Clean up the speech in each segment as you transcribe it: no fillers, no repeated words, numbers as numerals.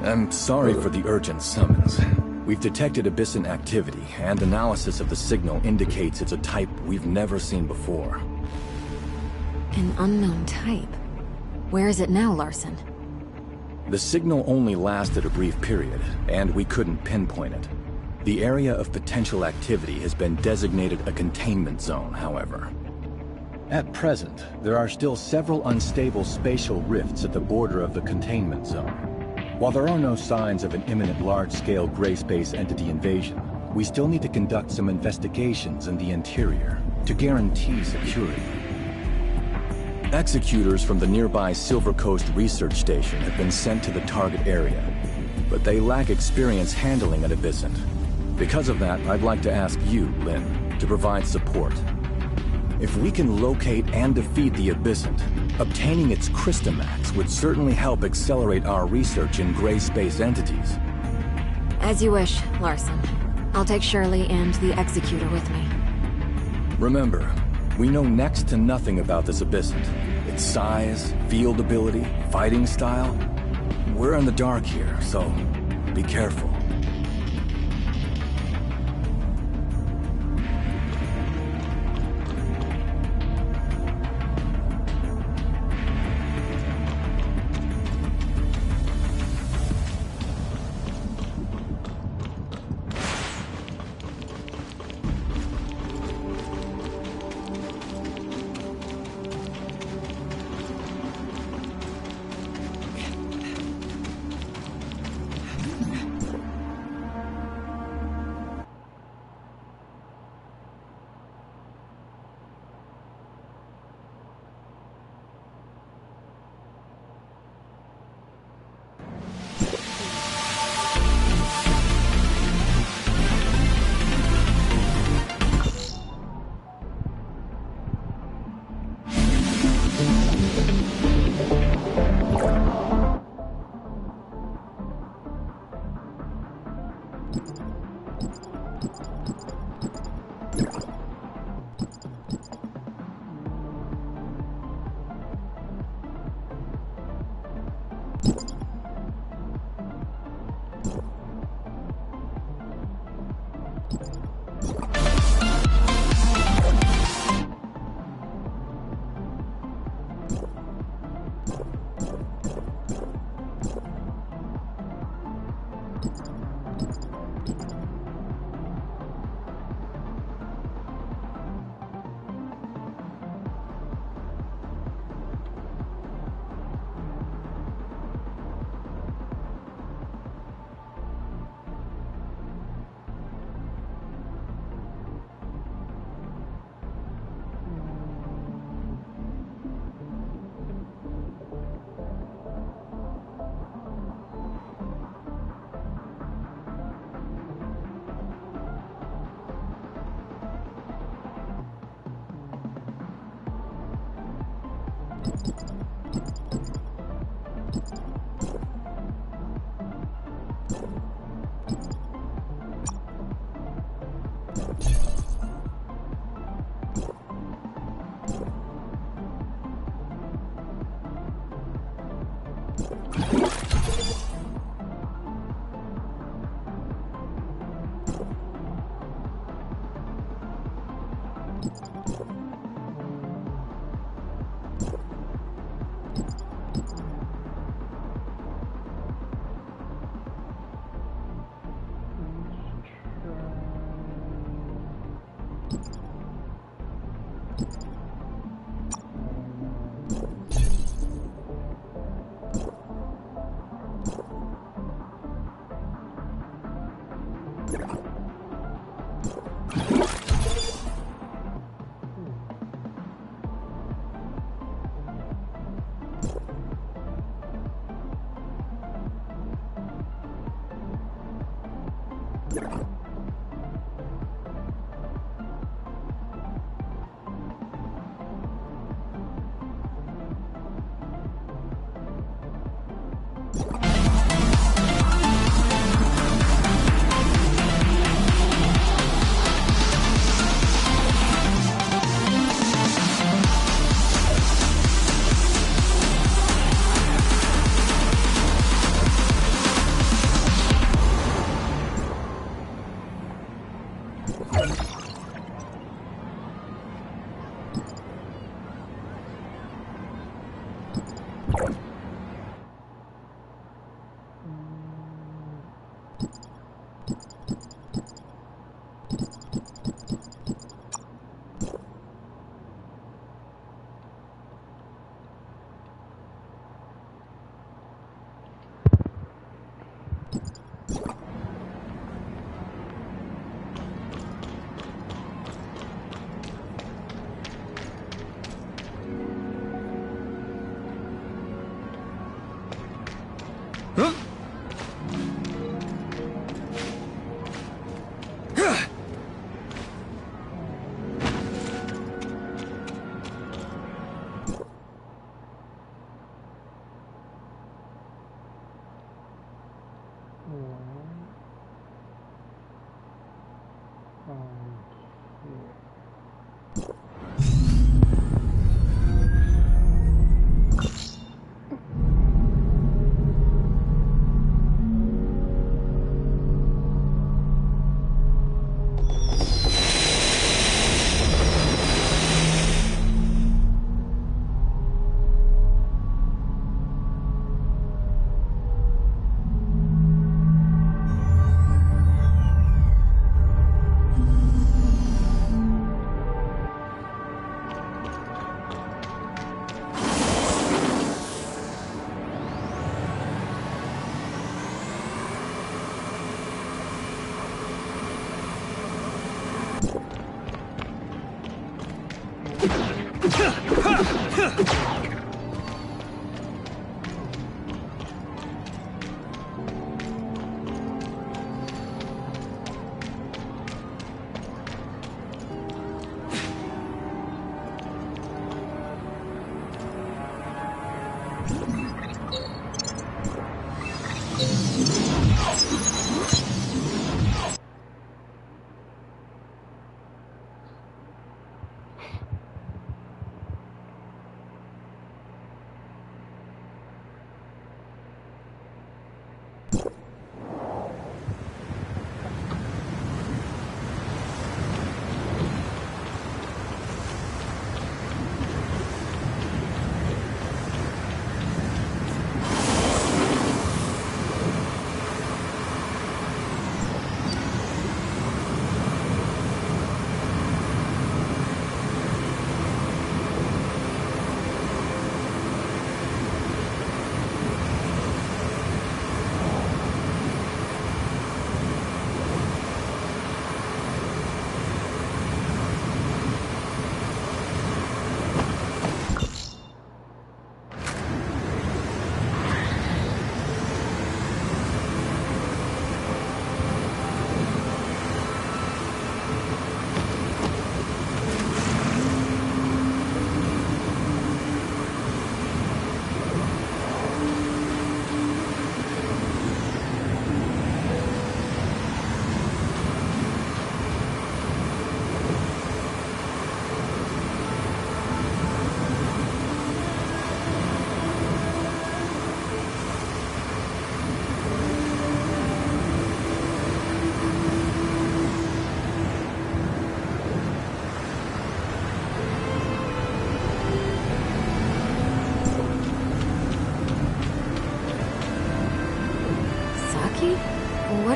I'm sorry for the urgent summons. We've detected Abyssant activity, and analysis of the signal indicates it's a type we've never seen before. An unknown type? Where is it now, Larson? The signal only lasted a brief period, and we couldn't pinpoint it. The area of potential activity has been designated a containment zone, however. At present, there are still several unstable spatial rifts at the border of the containment zone. While there are no signs of an imminent large-scale gray space entity invasion, we still need to conduct some investigations in the interior to guarantee security. Executors from the nearby Silver Coast Research Station have been sent to the target area, but they lack experience handling an Abyssant. Because of that, I'd like to ask you, Lin, to provide support. If we can locate and defeat the Abyssant, obtaining its Crystamax would certainly help accelerate our research in gray space entities. As you wish, Larson. I'll take Shirley and the Executor with me. Remember, we know next to nothing about this Abyssant. Its size, field ability, fighting style. We're in the dark here, so be careful.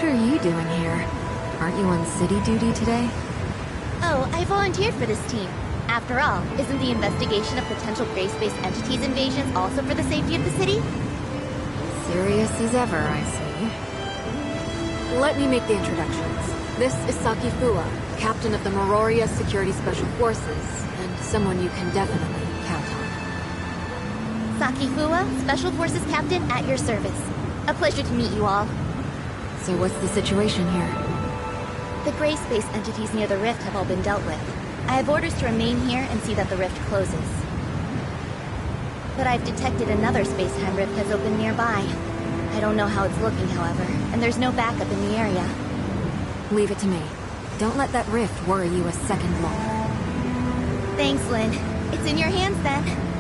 What are you doing here? Aren't you on city duty today? Oh, I volunteered for this team. After all, isn't the investigation of potential Grace-based entities invasions also for the safety of the city? Serious as ever, I see. Let me make the introductions. This is Saki Fua, captain of the Meroria Security Special Forces, and someone you can definitely count on. Saki Fua, Special Forces Captain at your service. A pleasure to meet you all. So what's the situation here? The Grace-based entities near the rift have all been dealt with. I have orders to remain here and see that the rift closes. But I've detected another space-time rift has opened nearby. I don't know how it's looking, however, and there's no backup in the area. Leave it to me. Don't let that rift worry you a second longer. Thanks, Lynn. It's in your hands then.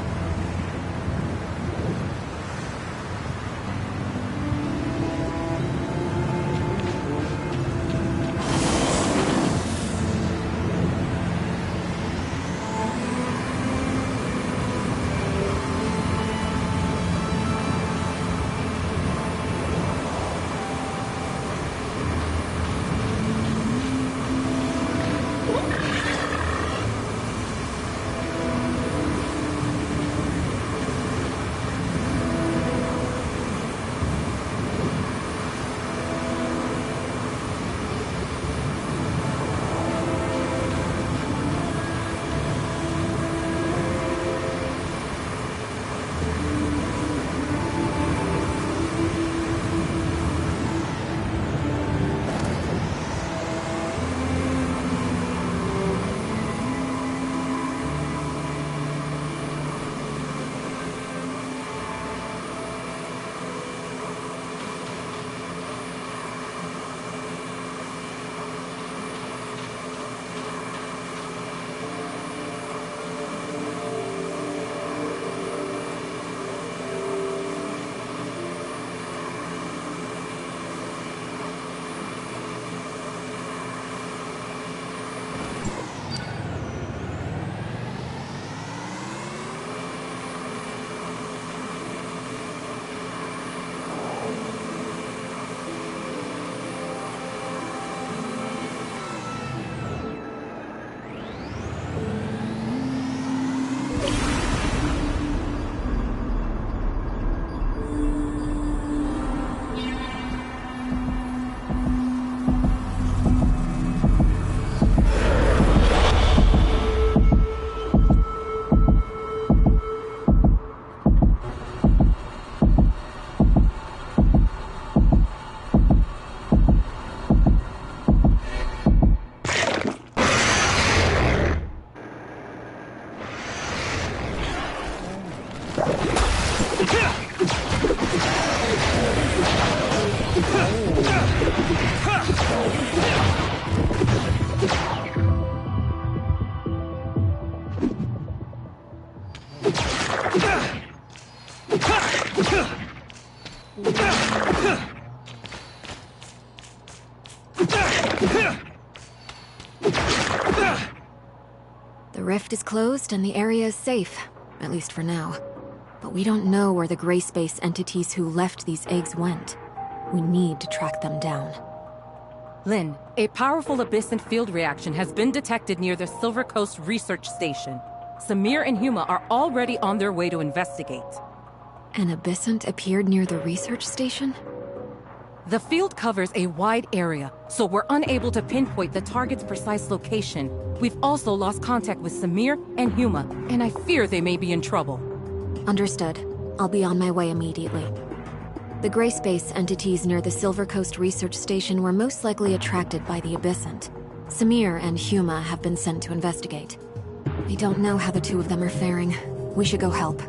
The rift is closed and the area is safe, at least for now. But we don't know where the gray space entities who left these eggs went. We need to track them down. Lynn, a powerful Abyssant field reaction has been detected near the Silver Coast Research Station. Samir and Huma are already on their way to investigate. An Abyssant appeared near the research station? The field covers a wide area, so we're unable to pinpoint the target's precise location. We've also lost contact with Samir and Huma, and I fear they may be in trouble. Understood. I'll be on my way immediately. The gray space entities near the Silver Coast Research Station were most likely attracted by the Abyssant. Samir and Huma have been sent to investigate. I don't know how the two of them are faring. We should go help.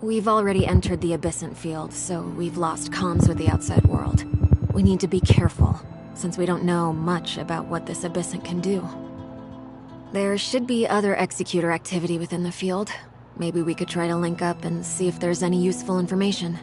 We've already entered the Abyssant field, so we've lost comms with the outside world. We need to be careful, since we don't know much about what this Abyssant can do. There should be other Executor activity within the field. Maybe we could try to link up and see if there's any useful information.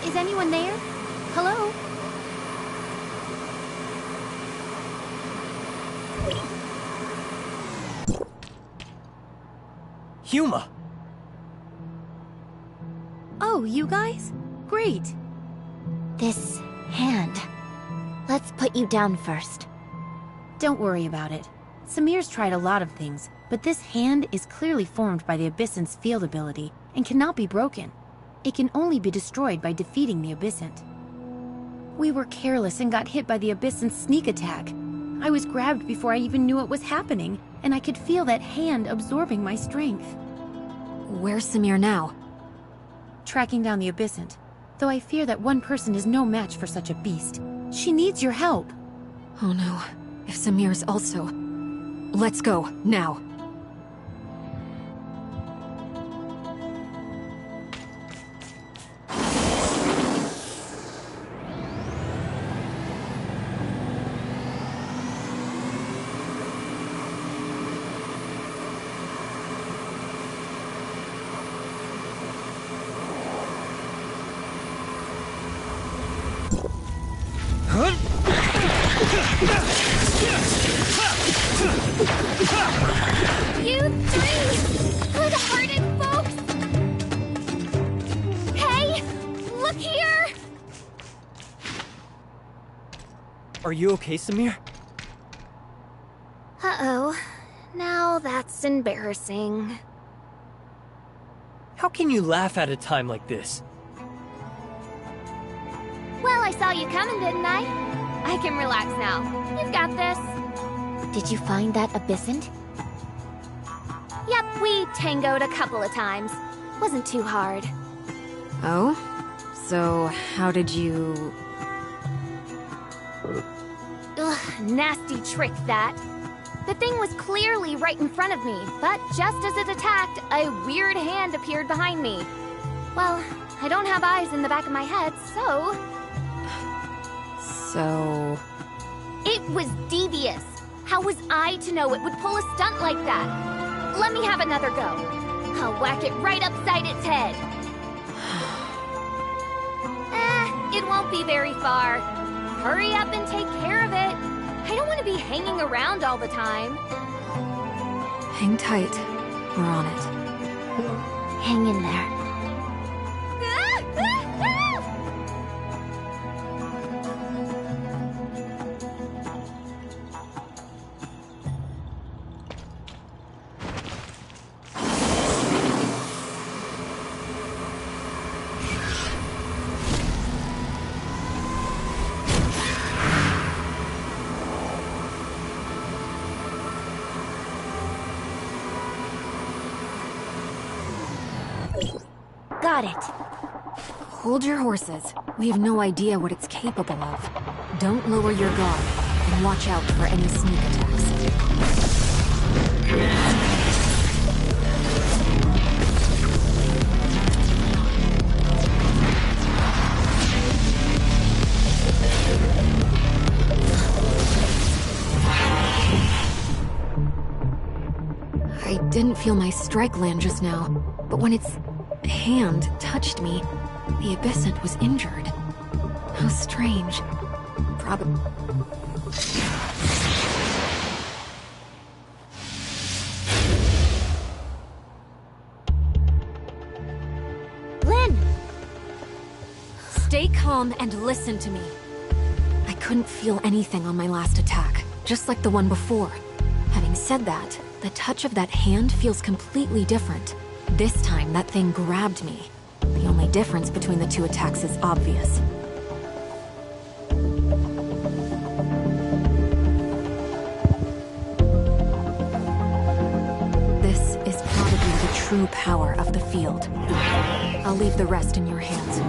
Is anyone there? Hello? Huma! Oh, you guys? Great. This hand. Let's put you down first. Don't worry about it. Samir's tried a lot of things, but this hand is clearly formed by the Abyssant's field ability and cannot be broken. It can only be destroyed by defeating the Abyssant. We were careless and got hit by the Abyssant's sneak attack. I was grabbed before I even knew it was happening, and I could feel that hand absorbing my strength. Where's Samir now? Tracking down the Abyssant, though I fear that one person is no match for such a beast. She needs your help. Oh no, if Samir's also... Let's go, now. You three good-hearted folks! Hey, look here! Are you okay, Samir? Uh-oh. Now that's embarrassing. How can you laugh at a time like this? Well, I saw you coming, didn't I? I can relax now. You've got this. Did you find that abyssant? Yep, we tangoed a couple of times. Wasn't too hard. Oh? So, how did you... Ugh, nasty trick, that. The thing was clearly right in front of me, but just as it attacked, a weird hand appeared behind me. Well, I don't have eyes in the back of my head, so... So... It was devious. How was I to know it would pull a stunt like that? Let me have another go. I'll whack it right upside its head. It won't be very far. Hurry up and take care of it. I don't want to be hanging around all the time. Hang tight. We're on it. Hang in there. Got it. Hold your horses. We have no idea what it's capable of. Don't lower your guard, and watch out for any sneak attacks. I didn't feel my strike land just now, but when its hand touched me, the abyssant was injured. How strange. Probably. Lynn! Stay calm and listen to me. I couldn't feel anything on my last attack, just like the one before. Having said that, the touch of that hand feels completely different. This time, that thing grabbed me. The only difference between the two attacks is obvious. This is probably the true power of the field. I'll leave the rest in your hands.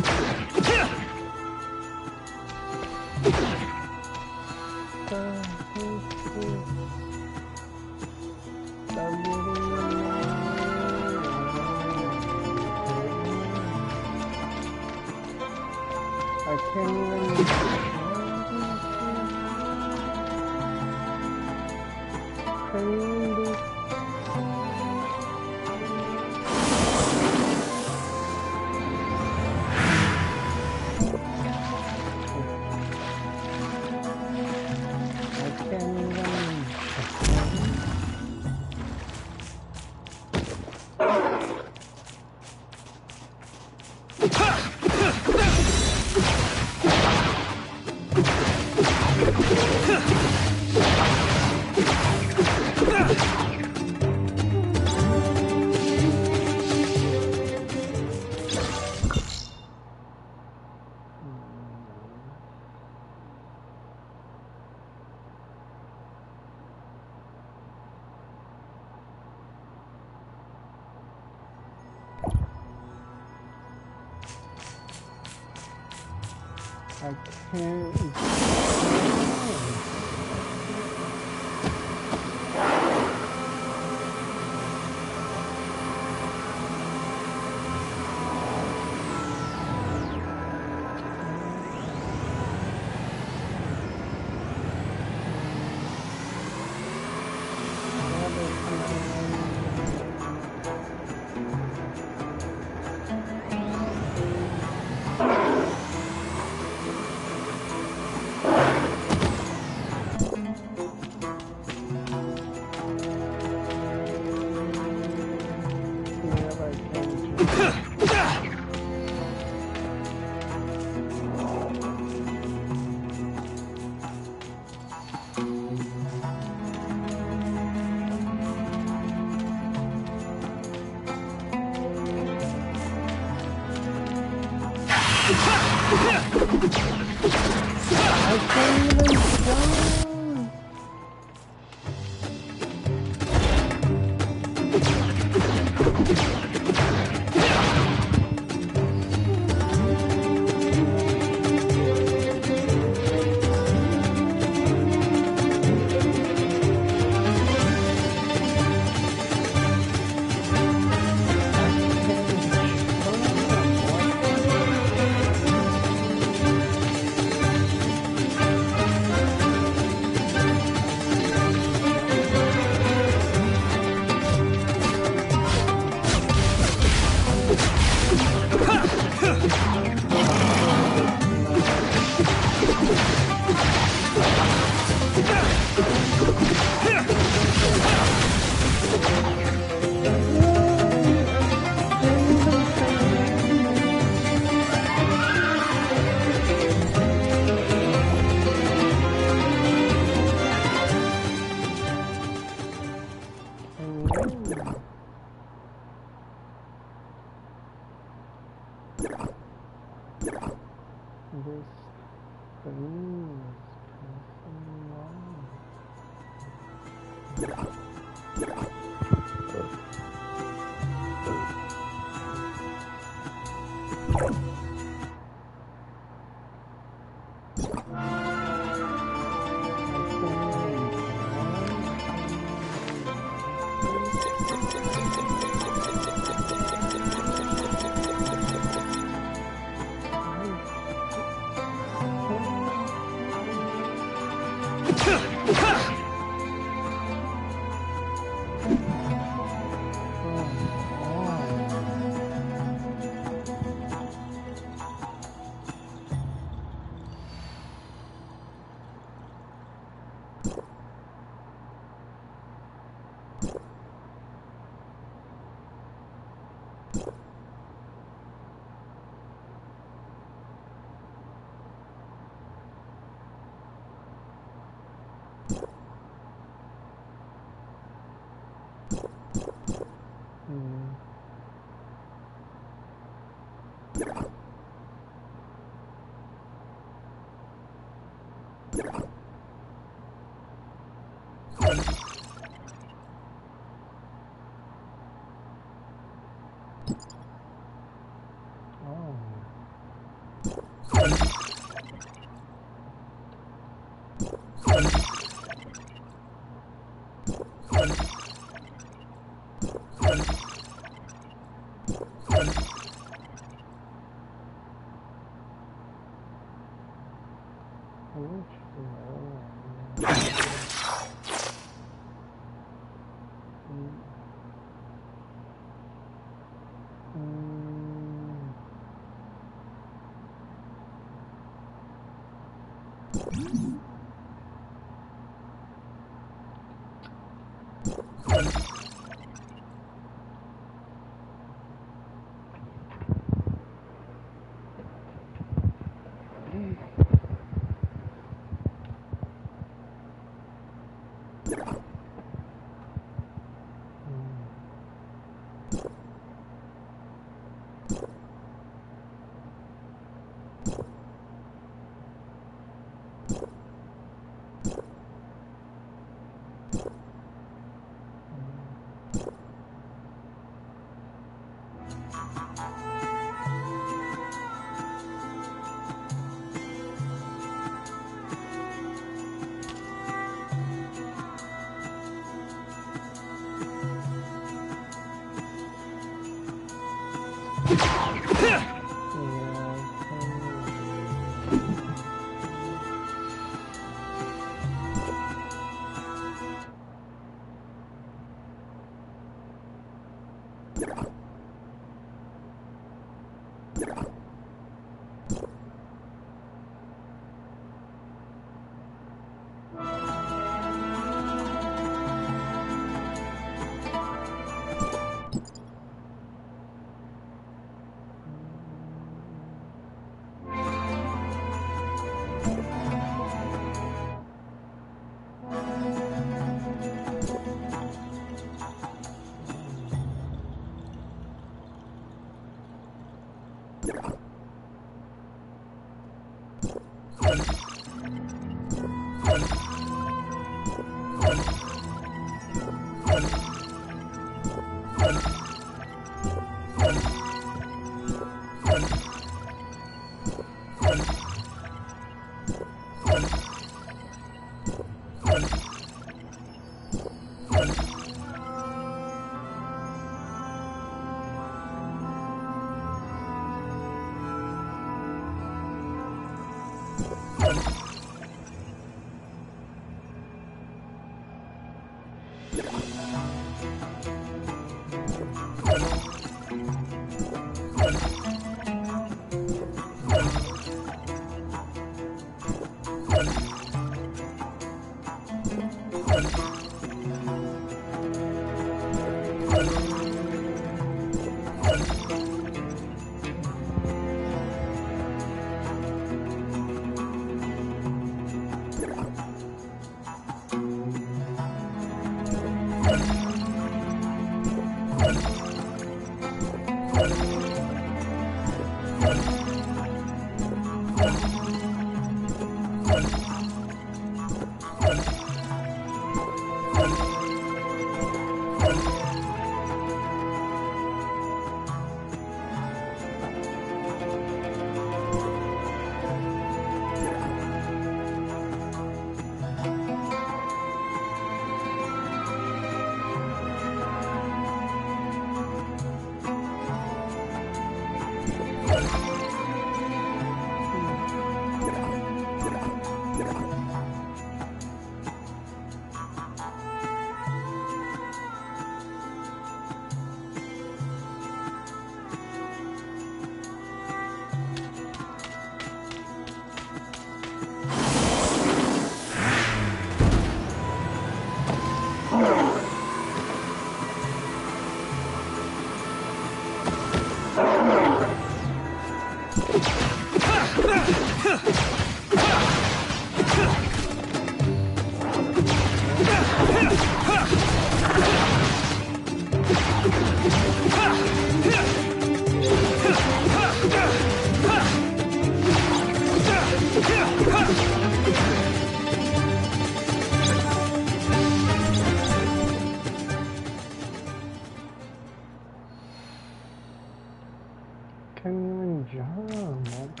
can't even jump.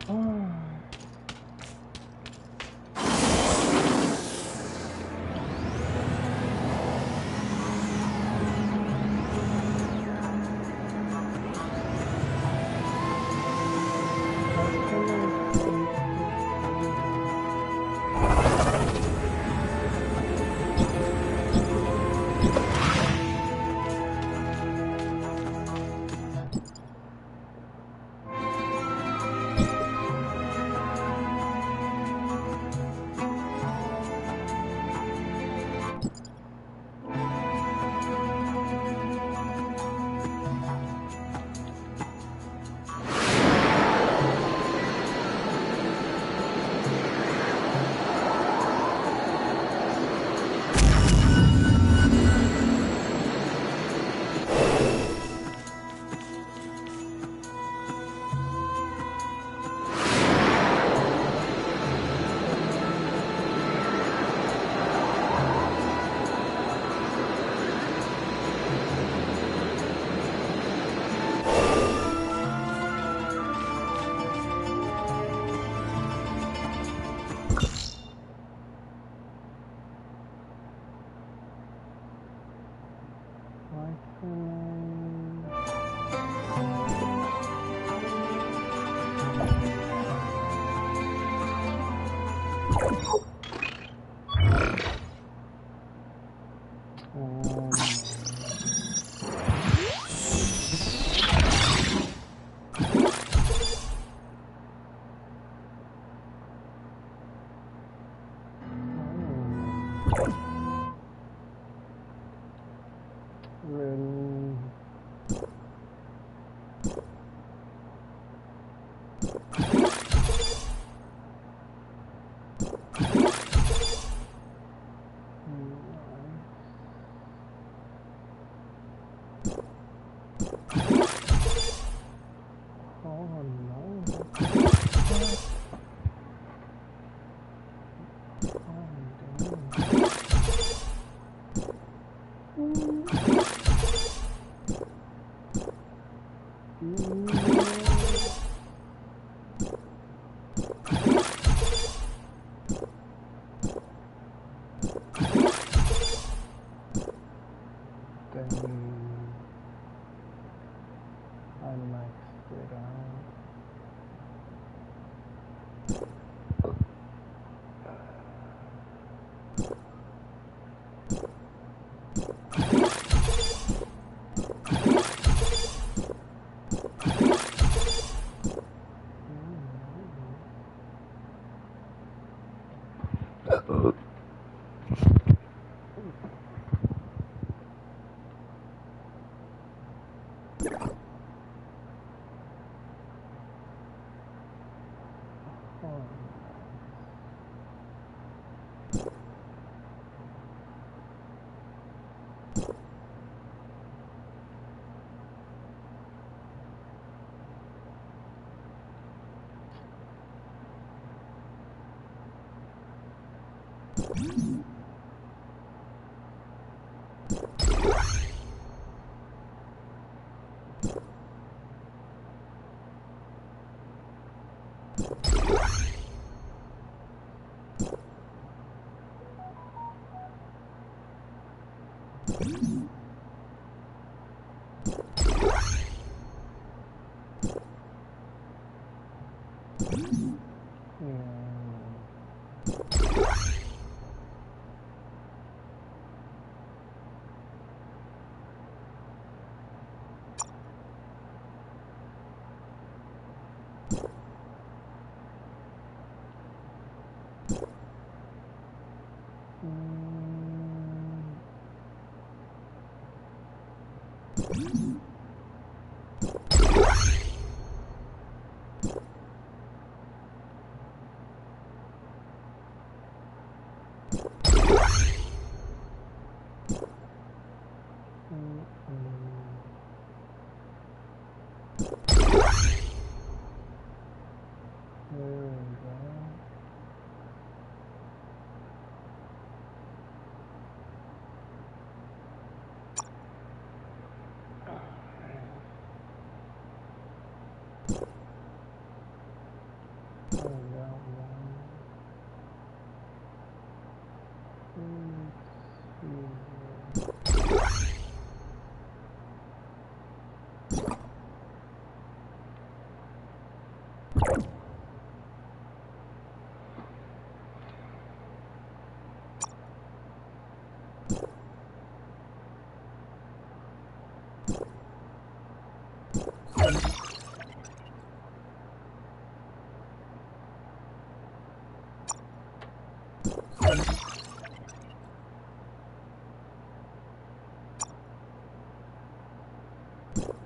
Oh.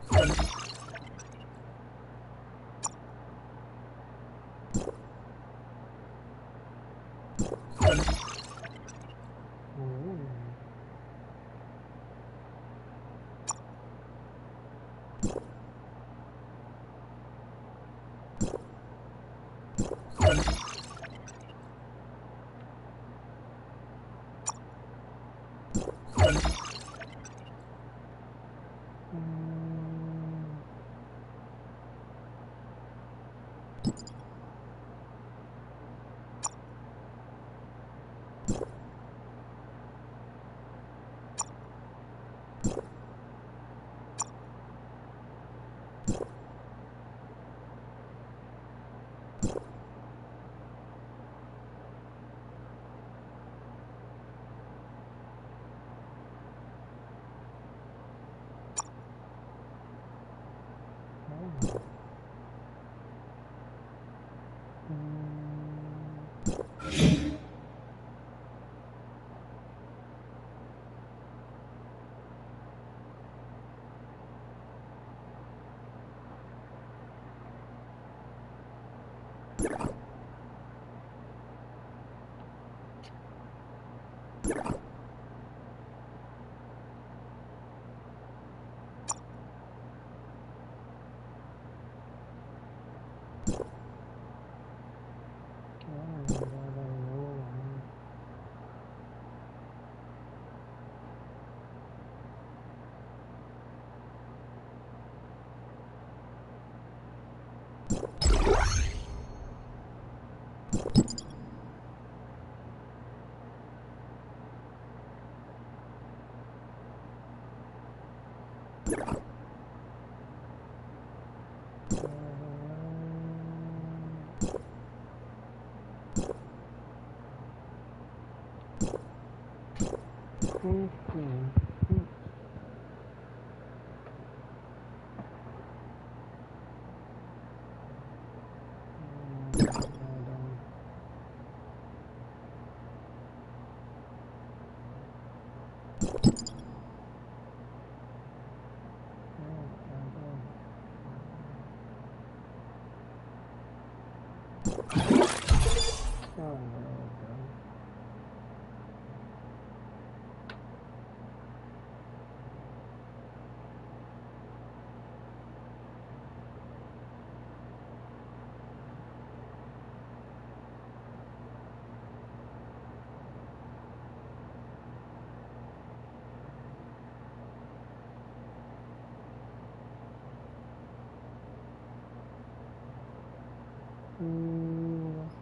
Let's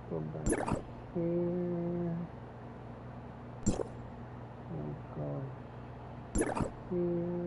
go back here. Let's go here.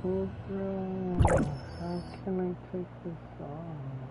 Cobra, how can I take this off?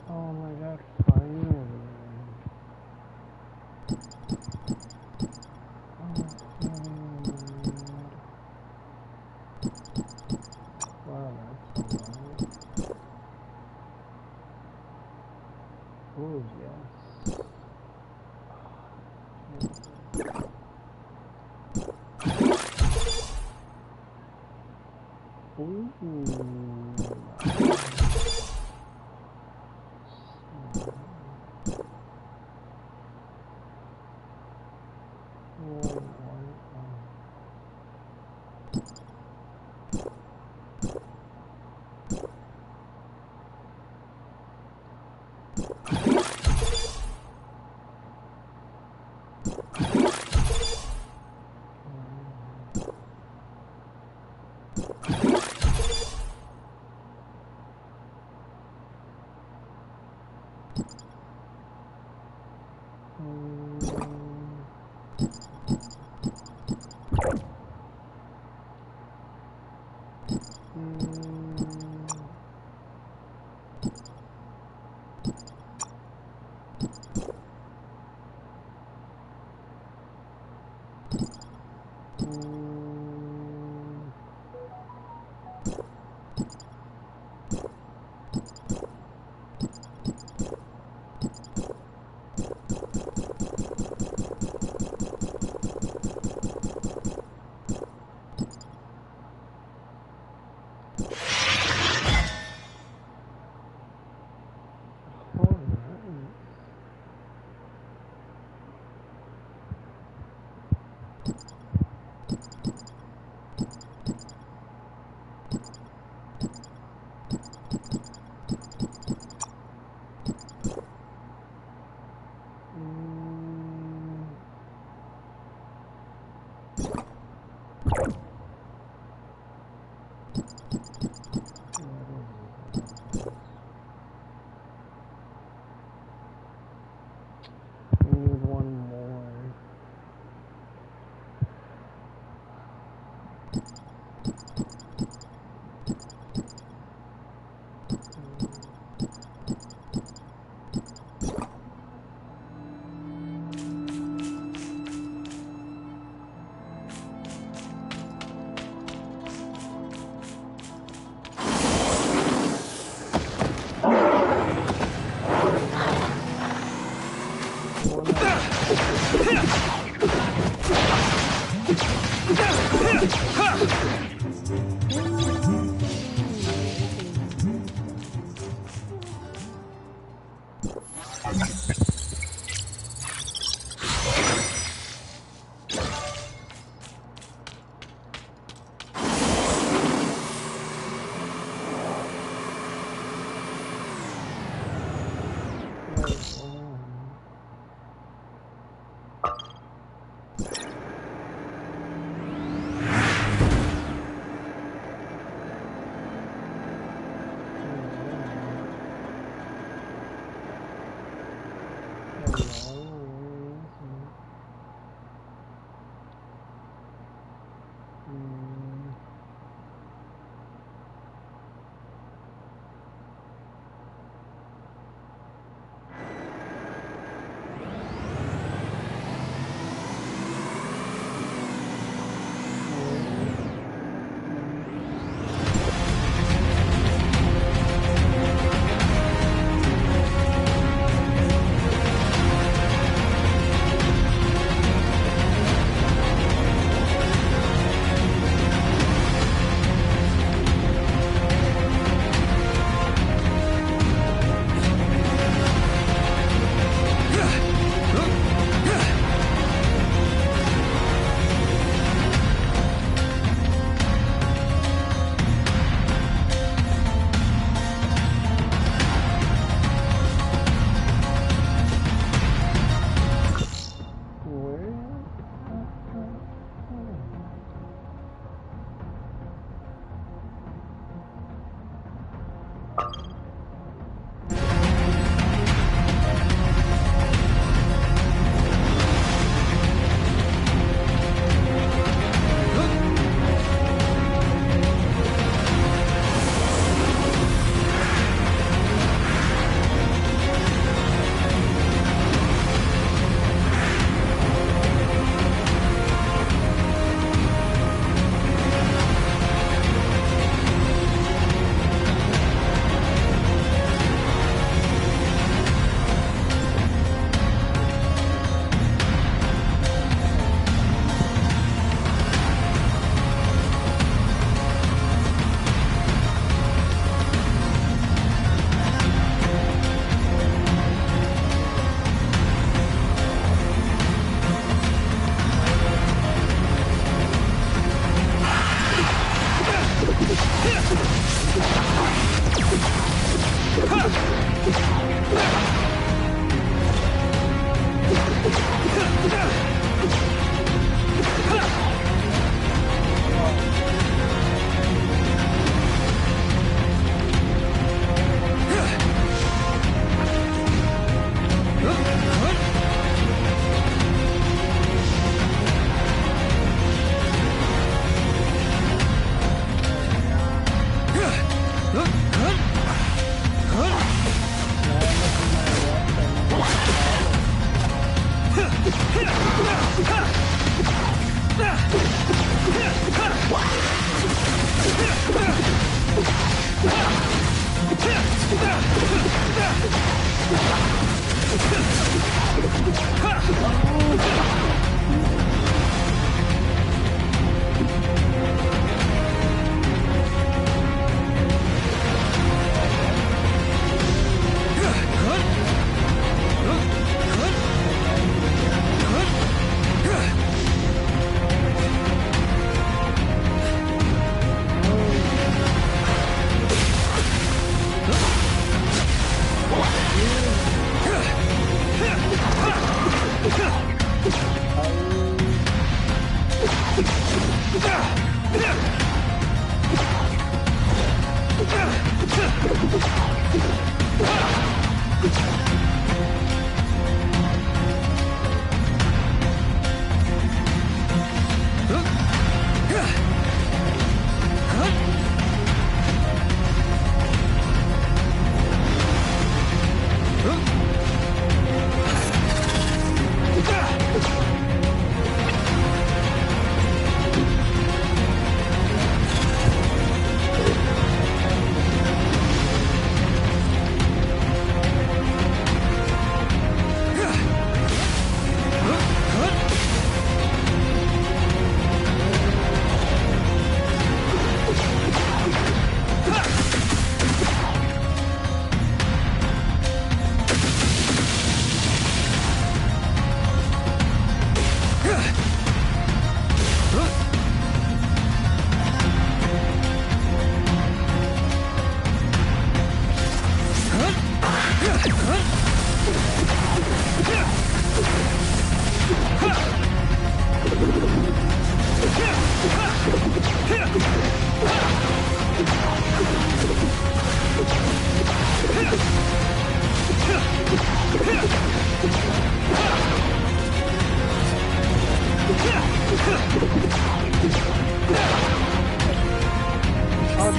Oh my god, finally. Wow, that's alright. Oh, yes.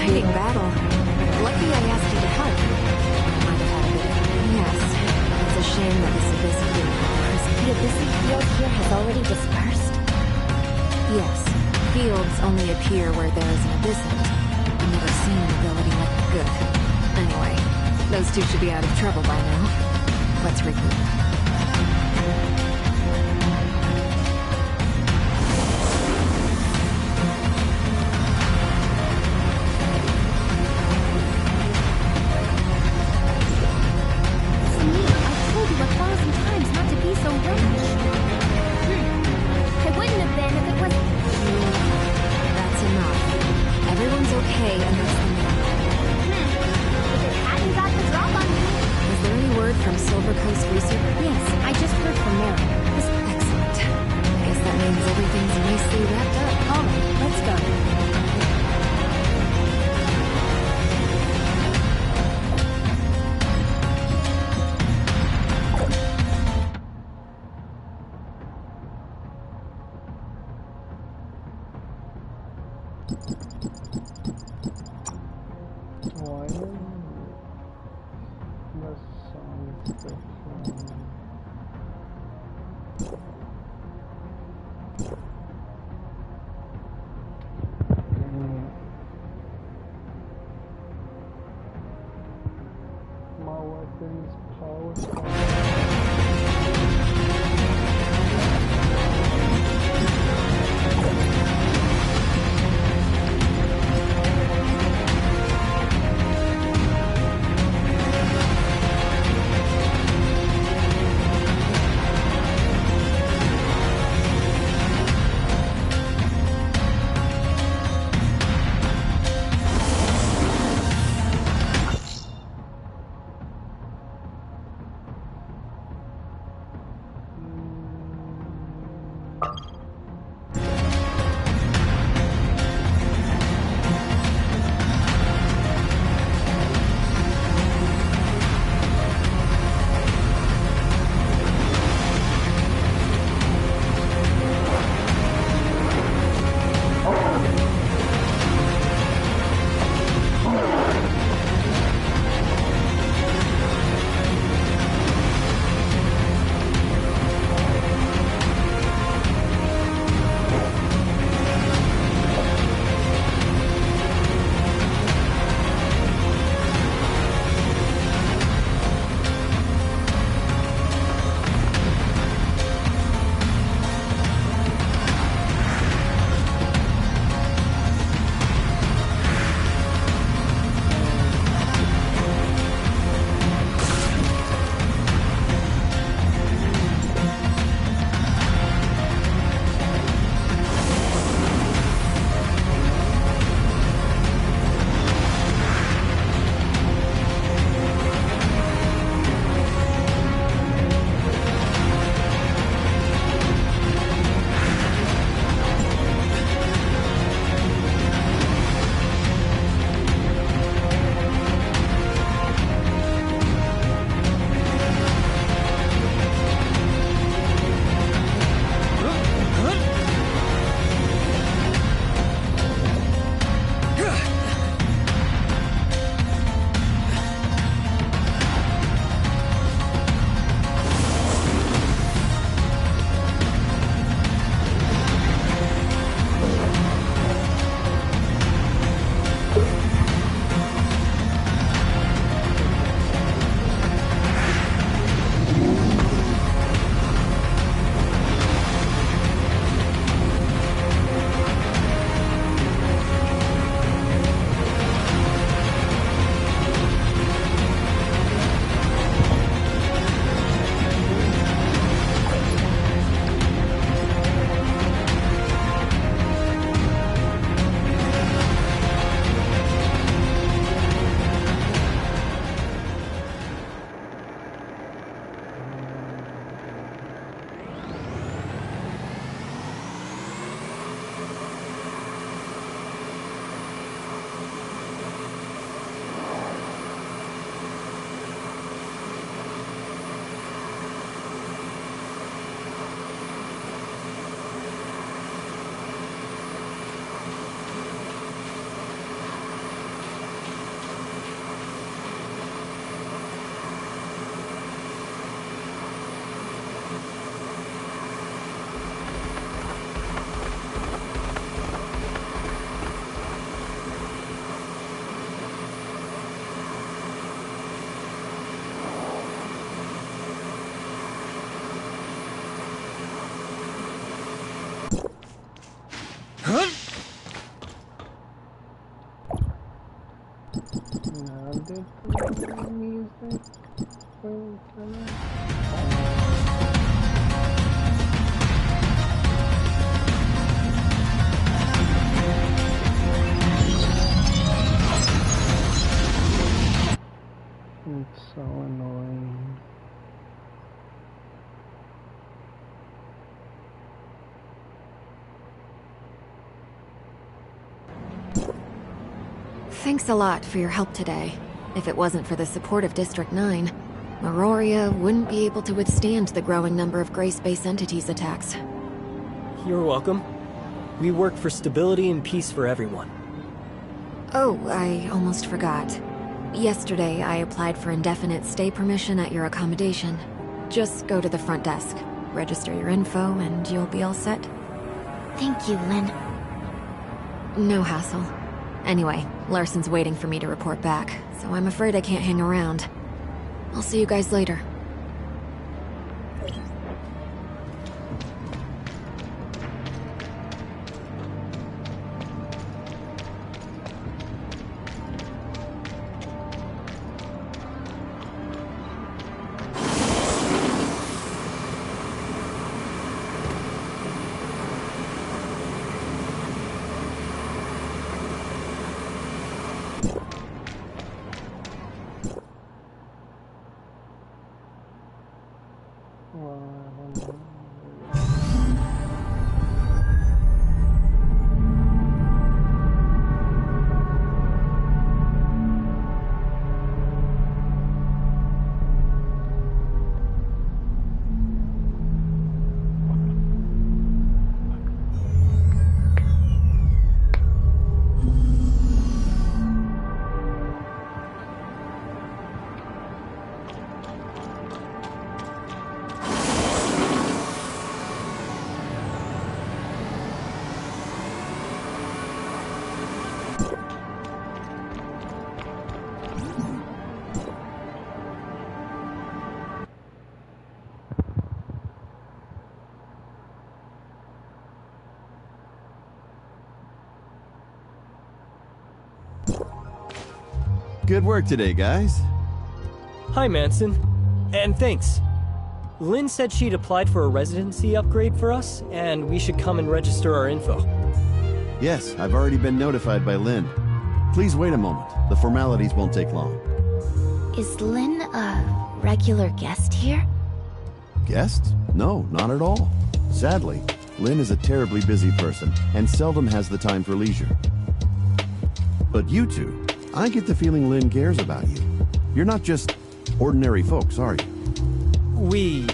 Exciting battle. Lucky I asked you to help. Might have had a bit of... Yes. It's a shame that this abyss field... The abyssal field here has already dispersed? Yes. Fields only appear where there is an abyss in it. I've never seen an ability like good. Anyway, those two should be out of trouble by now. Let's regroup. It's so annoying. Thanks a lot for your help today. If it wasn't for the support of District 9, Meroria wouldn't be able to withstand the growing number of Gray Space Entities attacks. You're welcome. We work for stability and peace for everyone. Oh, I almost forgot. Yesterday, I applied for indefinite stay permission at your accommodation. Just go to the front desk, register your info, and you'll be all set. Thank you, Lynn. No hassle. Anyway, Larson's waiting for me to report back, so I'm afraid I can't hang around. I'll see you guys later. Good work today, guys. Hi, Manson. And thanks. Lynn said she'd applied for a residency upgrade for us, and we should come and register our info. Yes, I've already been notified by Lynn. Please wait a moment. The formalities won't take long. Is Lynn a regular guest here? Guest? No, not at all. Sadly, Lynn is a terribly busy person and seldom has the time for leisure. But you two, I get the feeling Lynn cares about you. You're not just ordinary folks, are you?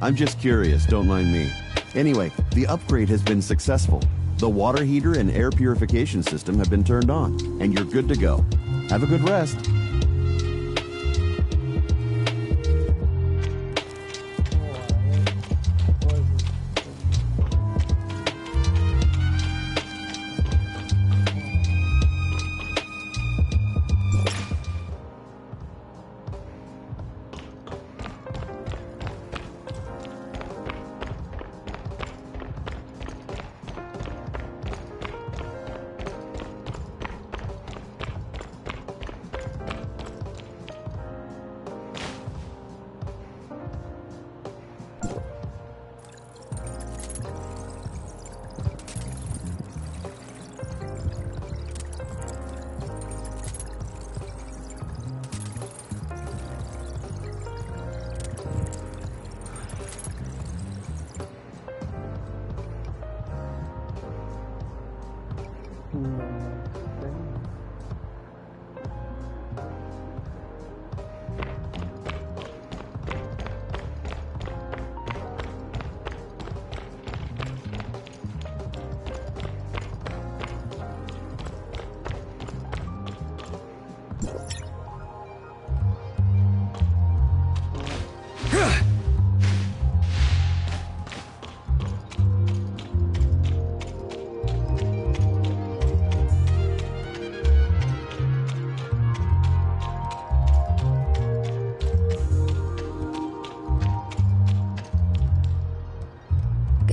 I'm just curious, don't mind me. Anyway, the upgrade has been successful. The water heater and air purification system have been turned on, and you're good to go. Have a good rest.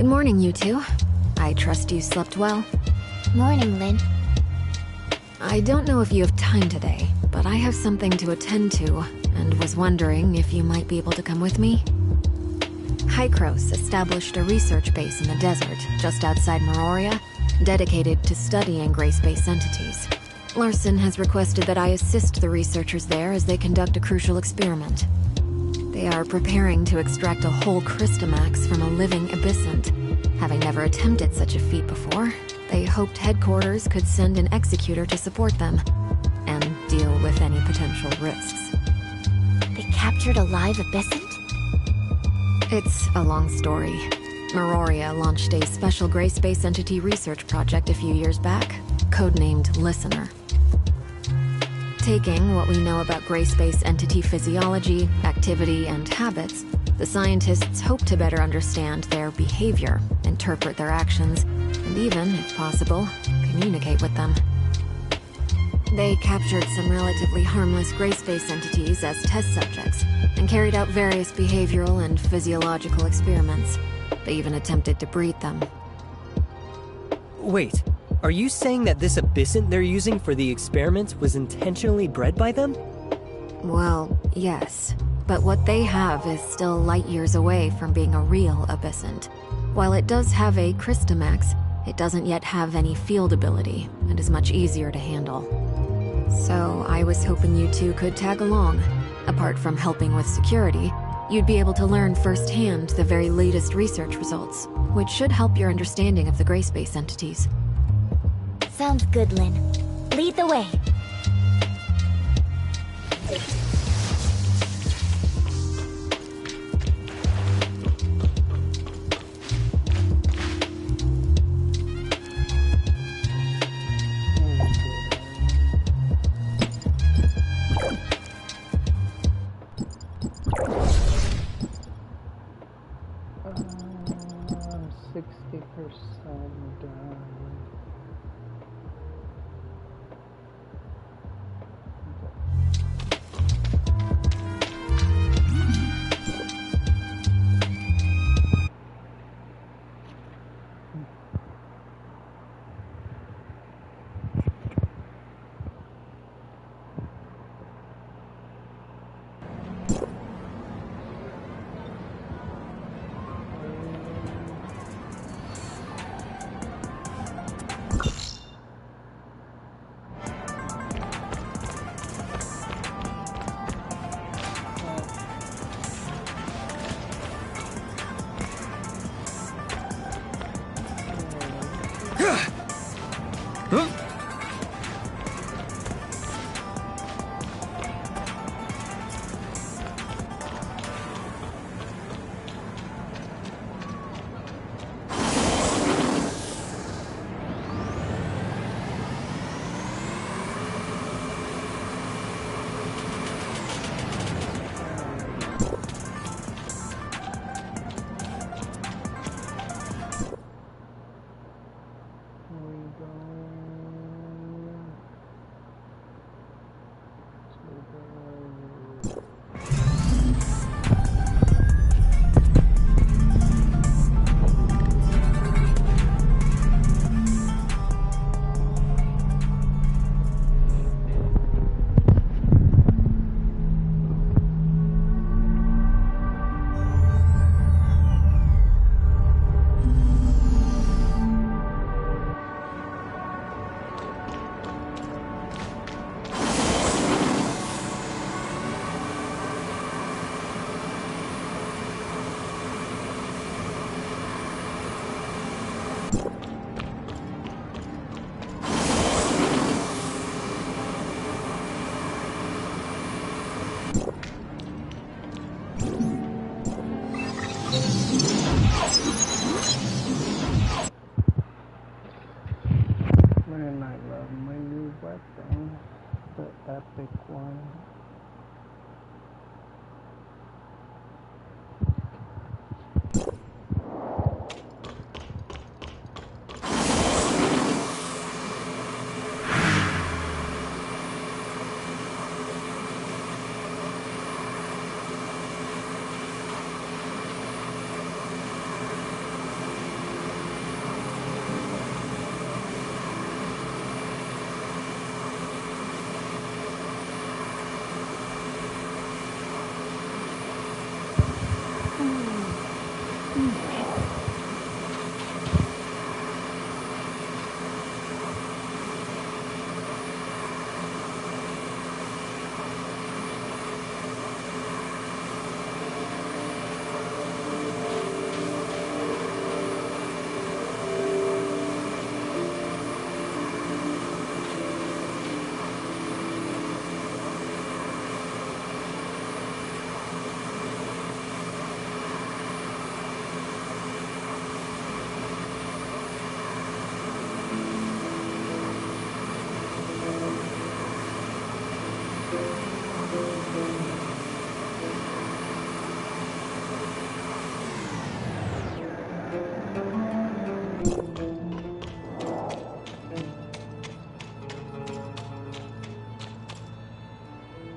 Good morning, you two. I trust you slept well. Morning, Lynn. I don't know if you have time today, but I have something to attend to, and was wondering if you might be able to come with me. Hykros established a research base in the desert, just outside Meroria, dedicated to studying gray space entities. Larson has requested that I assist the researchers there as they conduct a crucial experiment. They are preparing to extract a whole Crystamax from a living Abyssant. Having never attempted such a feat before, they hoped headquarters could send an executor to support them, and deal with any potential risks. They captured a live Abyssant? It's a long story. Meroria launched a special gray space entity research project a few years back, codenamed Listener. Taking what we know about gray space entity physiology, activity, and habits, the scientists hope to better understand their behavior, interpret their actions, and even, if possible, communicate with them. They captured some relatively harmless gray space entities as test subjects, and carried out various behavioral and physiological experiments. They even attempted to breed them. Wait, are you saying that this Abyssant they're using for the experiments was intentionally bred by them? Well, yes. But what they have is still light years away from being a real Abyssant. While it does have a Crystamax, it doesn't yet have any field ability, and is much easier to handle. So I was hoping you two could tag along. Apart from helping with security, you'd be able to learn firsthand the very latest research results, which should help your understanding of the gray space entities. Sounds good, Lynn. Lead the way. I'm 60% done. Man, I love my new weapon, the epic one.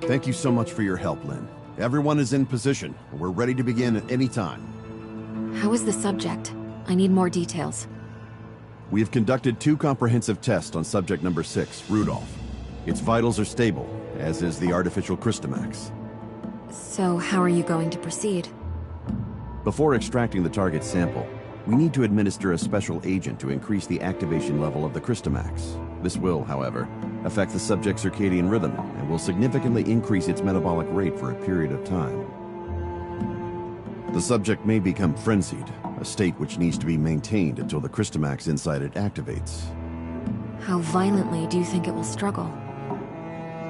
Thank you so much for your help, Lynn. Everyone is in position. We're ready to begin at any time. How is the subject? I need more details. We have conducted 2 comprehensive tests on subject number 6, Rudolph. Its vitals are stable, as is the artificial Crystamax. So how are you going to proceed? Before extracting the target sample, we need to administer a special agent to increase the activation level of the Crystamax. This will, however, affect the subject's circadian rhythm and will significantly increase its metabolic rate for a period of time. The subject may become frenzied, a state which needs to be maintained until the Crystamax inside it activates. How violently do you think it will struggle?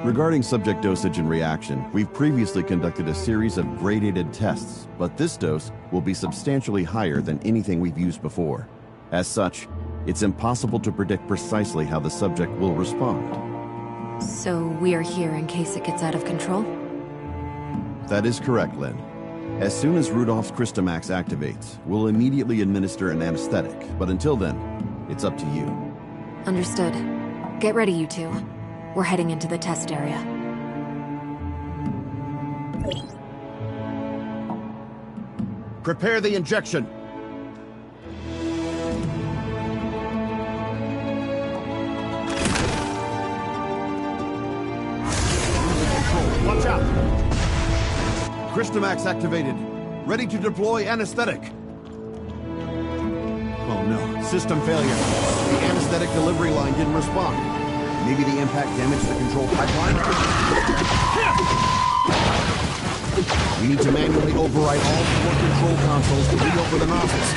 Regarding subject dosage and reaction, we've previously conducted a series of gradated tests, but this dose will be substantially higher than anything we've used before. As such, it's impossible to predict precisely how the subject will respond. So we are here in case it gets out of control? That is correct, Lynn. As soon as Rudolph's Crystamax activates, we'll immediately administer an anesthetic, but until then, it's up to you. Understood. Get ready, you two. We're heading into the test area. Prepare the injection! Watch out! Crystamax activated. Ready to deploy anesthetic. Oh no, system failure. The anesthetic delivery line didn't respond. Maybe the impact damaged the control pipeline? We need to manually override all 4 control consoles to reopen the nozzles.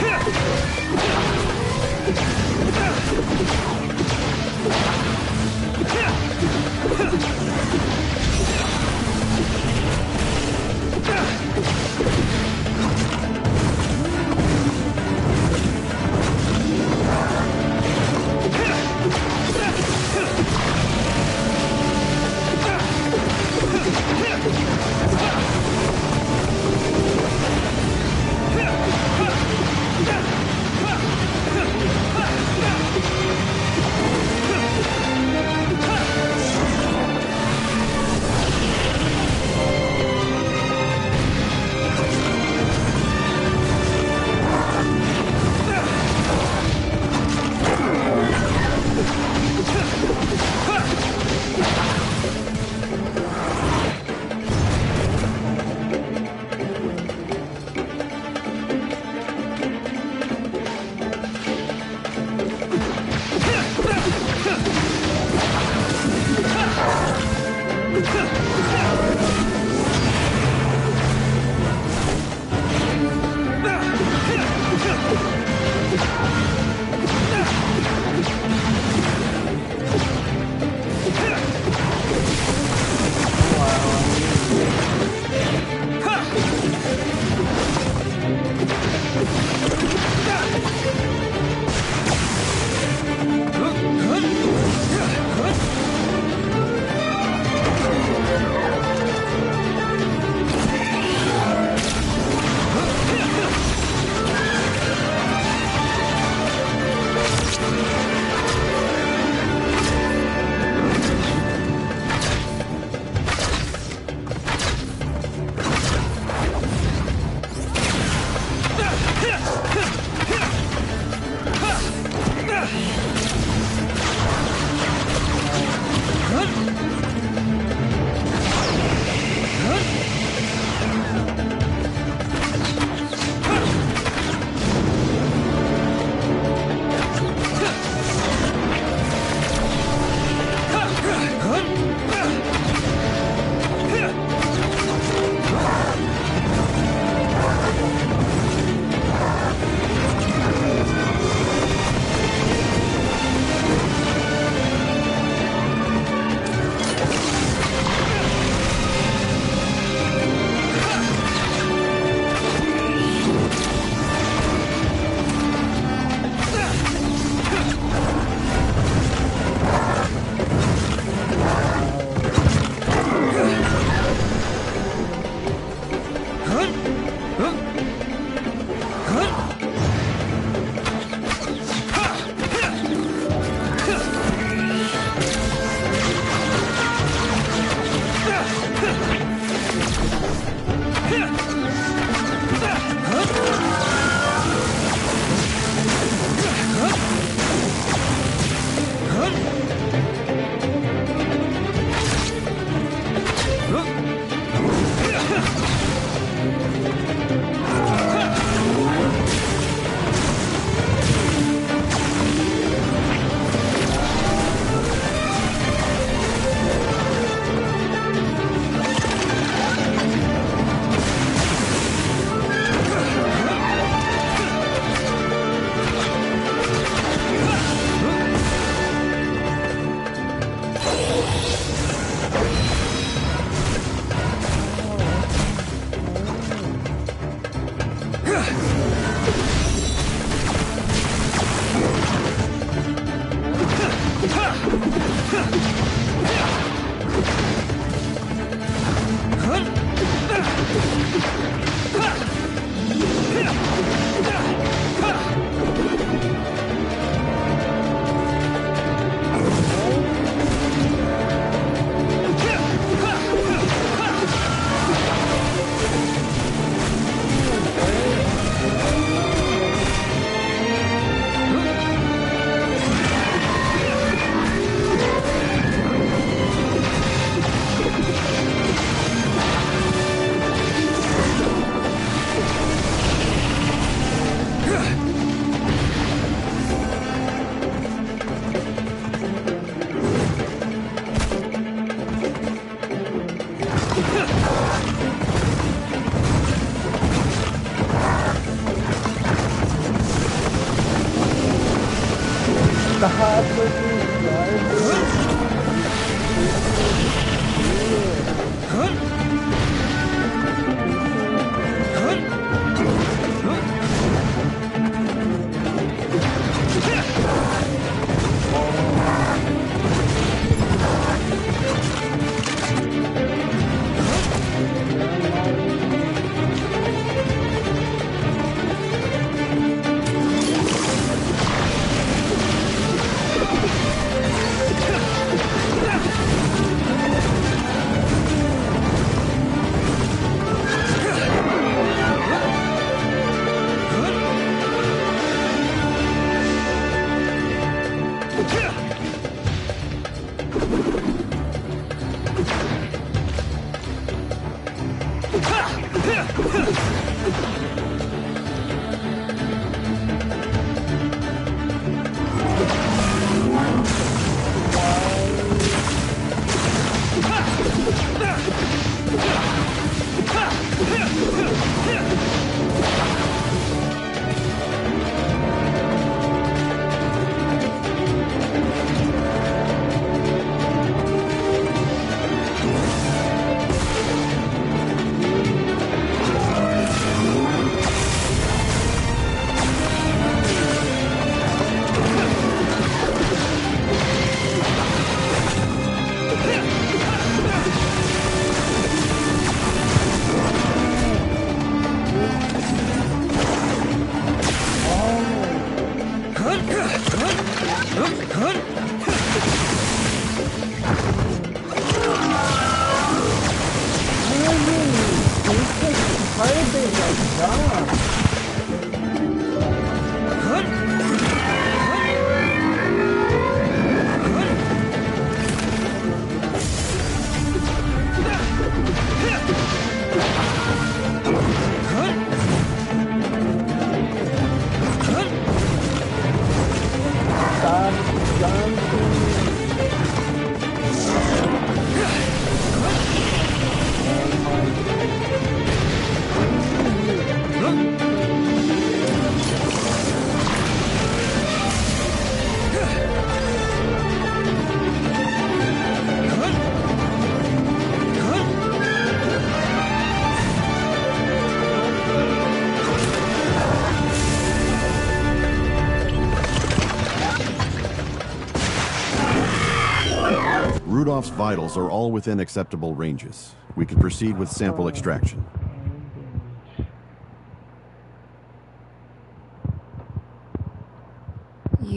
Rudolph's vitals are all within acceptable ranges. We can proceed with sample extraction.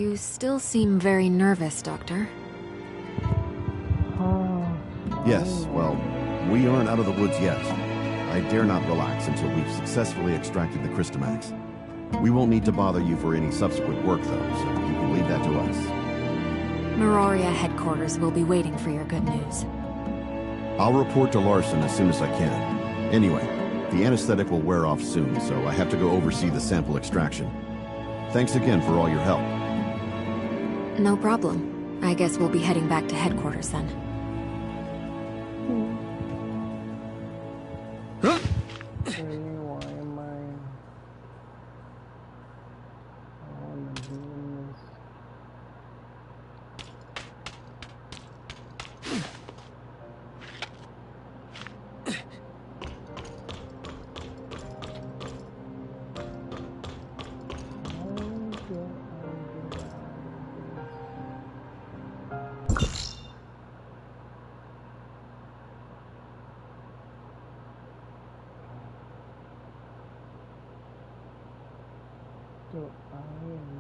You still seem very nervous, Doctor. Yes, well, we aren't out of the woods yet. I dare not relax until we've successfully extracted the Crystamax. We won't need to bother you for any subsequent work, though, so you can leave that to us. Meroria headquarters will be waiting for your good news. I'll report to Larson as soon as I can. Anyway, the anesthetic will wear off soon, so I have to go oversee the sample extraction. Thanks again for all your help. No problem. I guess we'll be heading back to headquarters then. Why am I wanna do this? So I really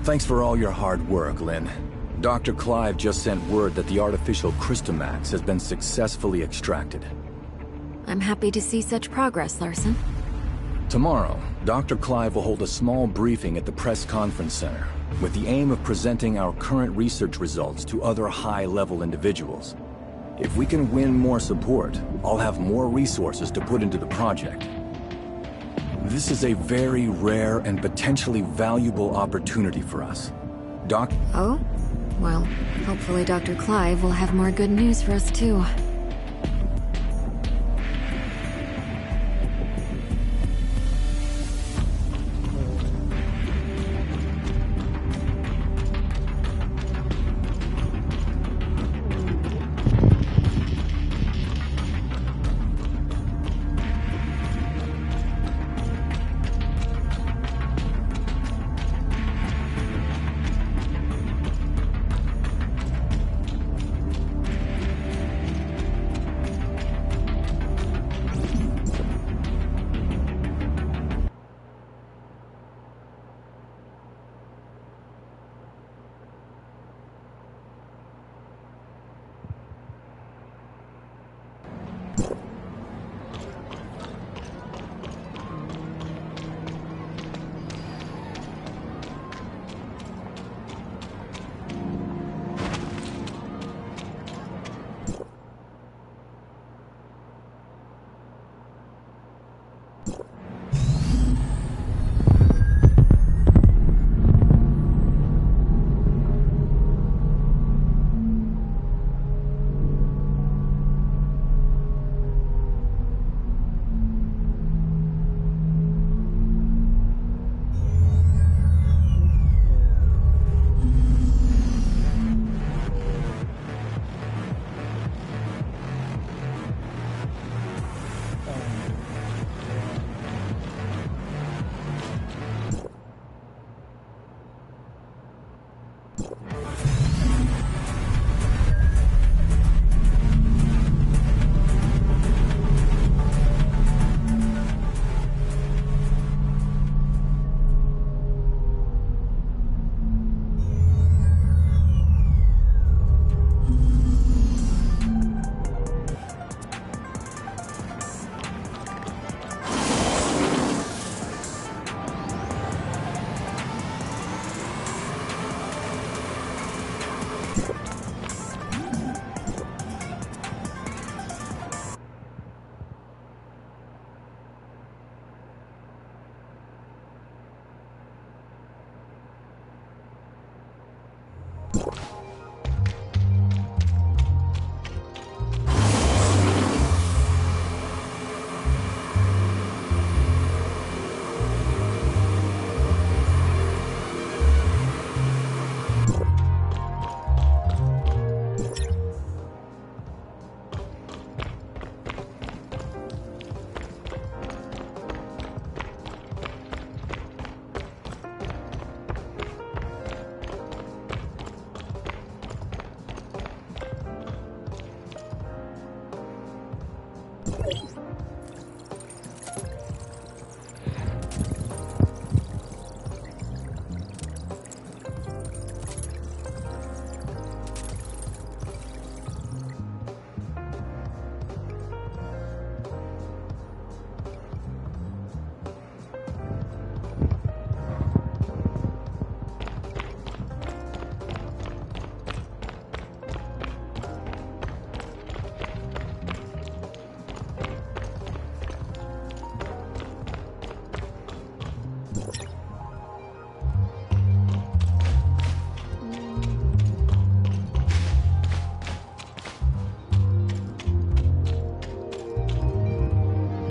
Thanks for all your hard work, Lynn. Dr. Clive just sent word that the artificial Crystamax has been successfully extracted. I'm happy to see such progress, Larson. Tomorrow, Dr. Clive will hold a small briefing at the press conference center with the aim of presenting our current research results to other high-level individuals. If we can win more support, I'll have more resources to put into the project. This is a very rare and potentially valuable opportunity for us. Oh? Well, hopefully Dr. Clive will have more good news for us too.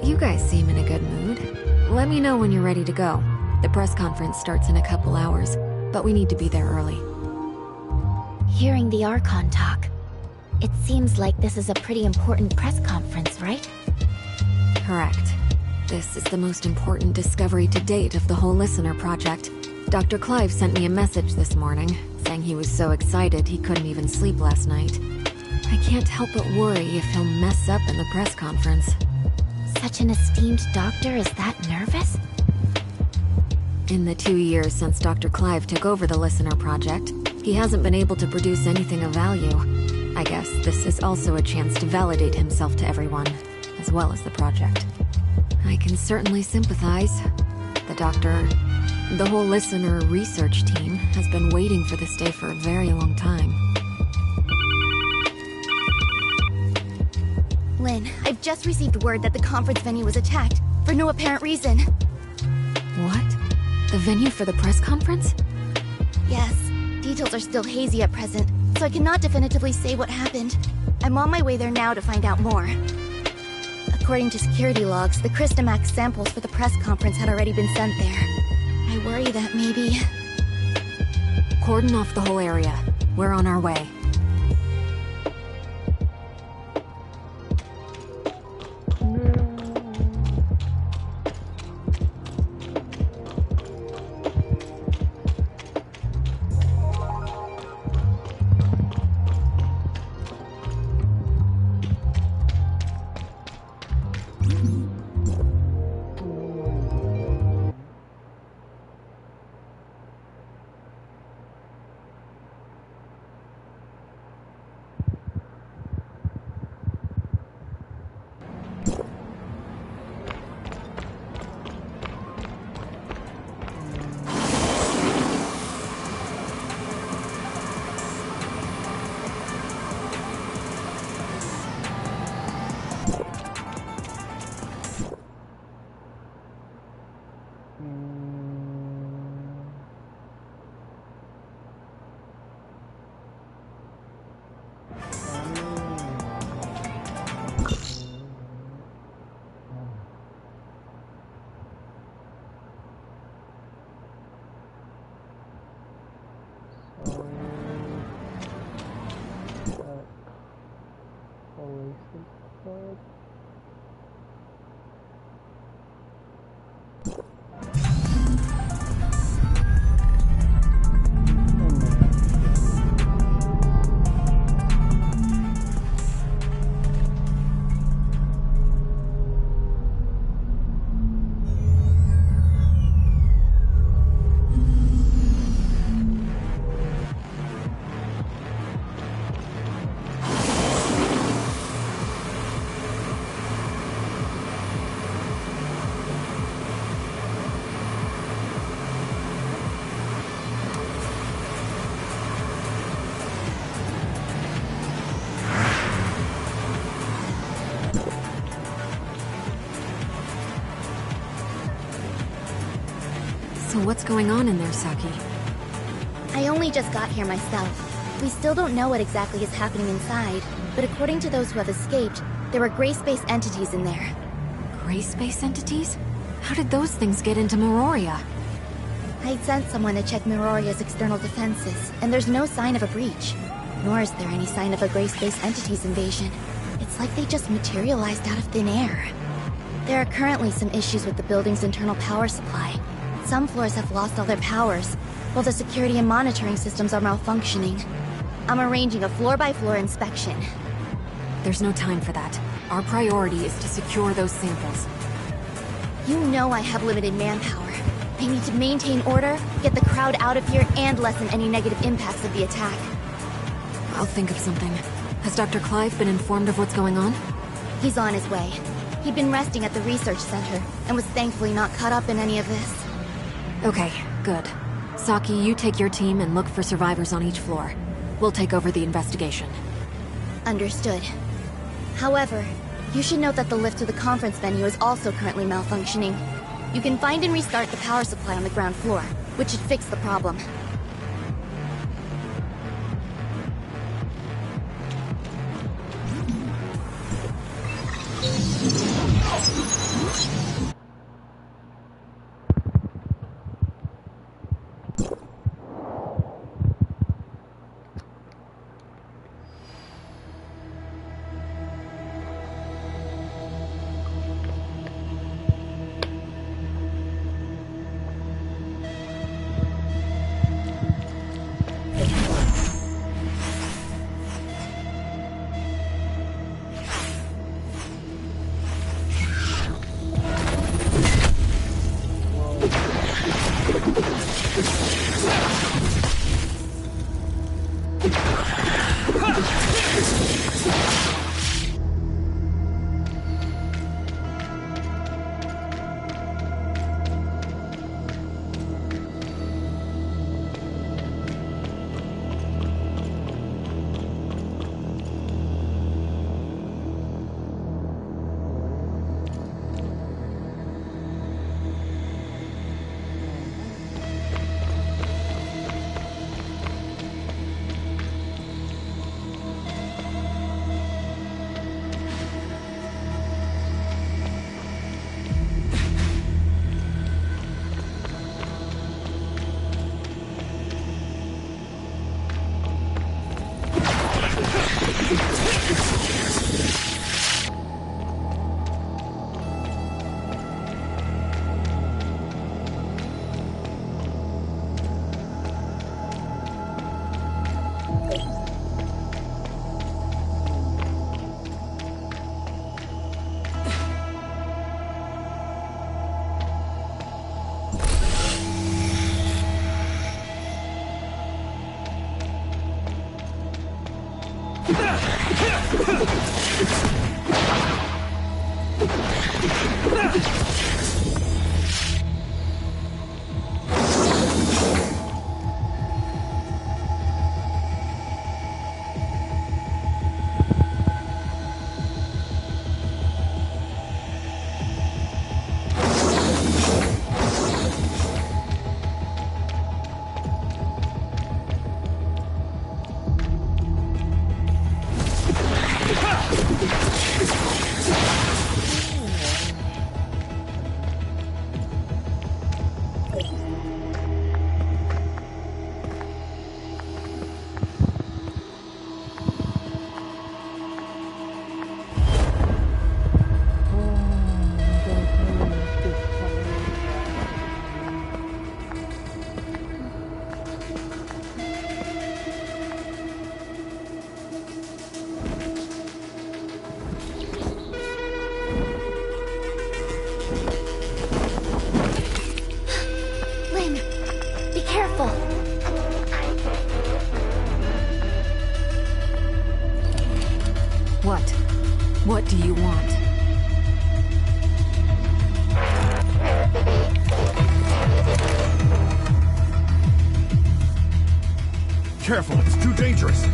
You guys seem in a good mood. Let me know when you're ready to go. The press conference starts in a couple hours, but we need to be there early. Hearing the Archon talk, it seems like this is a pretty important press conference, right? Correct. This is the most important discovery to date of the whole Listener project. Dr. Clive sent me a message this morning, saying he was so excited he couldn't even sleep last night. I can't help but worry if he'll mess up in the press conference. Such an esteemed doctor is that nervous? In the 2 years since Dr. Clive took over the Listener Project, he hasn't been able to produce anything of value. I guess this is also a chance to validate himself to everyone, as well as the project. I can certainly sympathize. The Doctor, the whole Listener research team, has been waiting for this day for a very long time. Lynn, I've just received word that the conference venue was attacked, for no apparent reason. What? The venue for the press conference? Yes. Details are still hazy at present, so I cannot definitively say what happened. I'm on my way there now to find out more. According to security logs, the Crystamax samples for the press conference had already been sent there. I worry that maybe... Cordon off the whole area. We're on our way. So what's going on in there, Saki? I only just got here myself. We still don't know what exactly is happening inside, but according to those who have escaped, there were gray space entities in there. Gray space entities? How did those things get into Meroria? I'd sent someone to check Meroria's external defenses, and there's no sign of a breach. Nor is there any sign of a gray space entities invasion. It's like they just materialized out of thin air. There are currently some issues with the building's internal power supply. Some floors have lost all their powers, while the security and monitoring systems are malfunctioning. I'm arranging a floor-by-floor inspection. There's no time for that. Our priority is to secure those samples. You know I have limited manpower. I need to maintain order, get the crowd out of here, and lessen any negative impacts of the attack. I'll think of something. Has Dr. Clive been informed of what's going on? He's on his way. He'd been resting at the research center, and was thankfully not caught up in any of this. Okay, good. Saki, you take your team and look for survivors on each floor. We'll take over the investigation. Understood. However, you should note that the lift to the conference venue is also currently malfunctioning. You can find and restart the power supply on the ground floor, which should fix the problem. careful, it's too dangerous.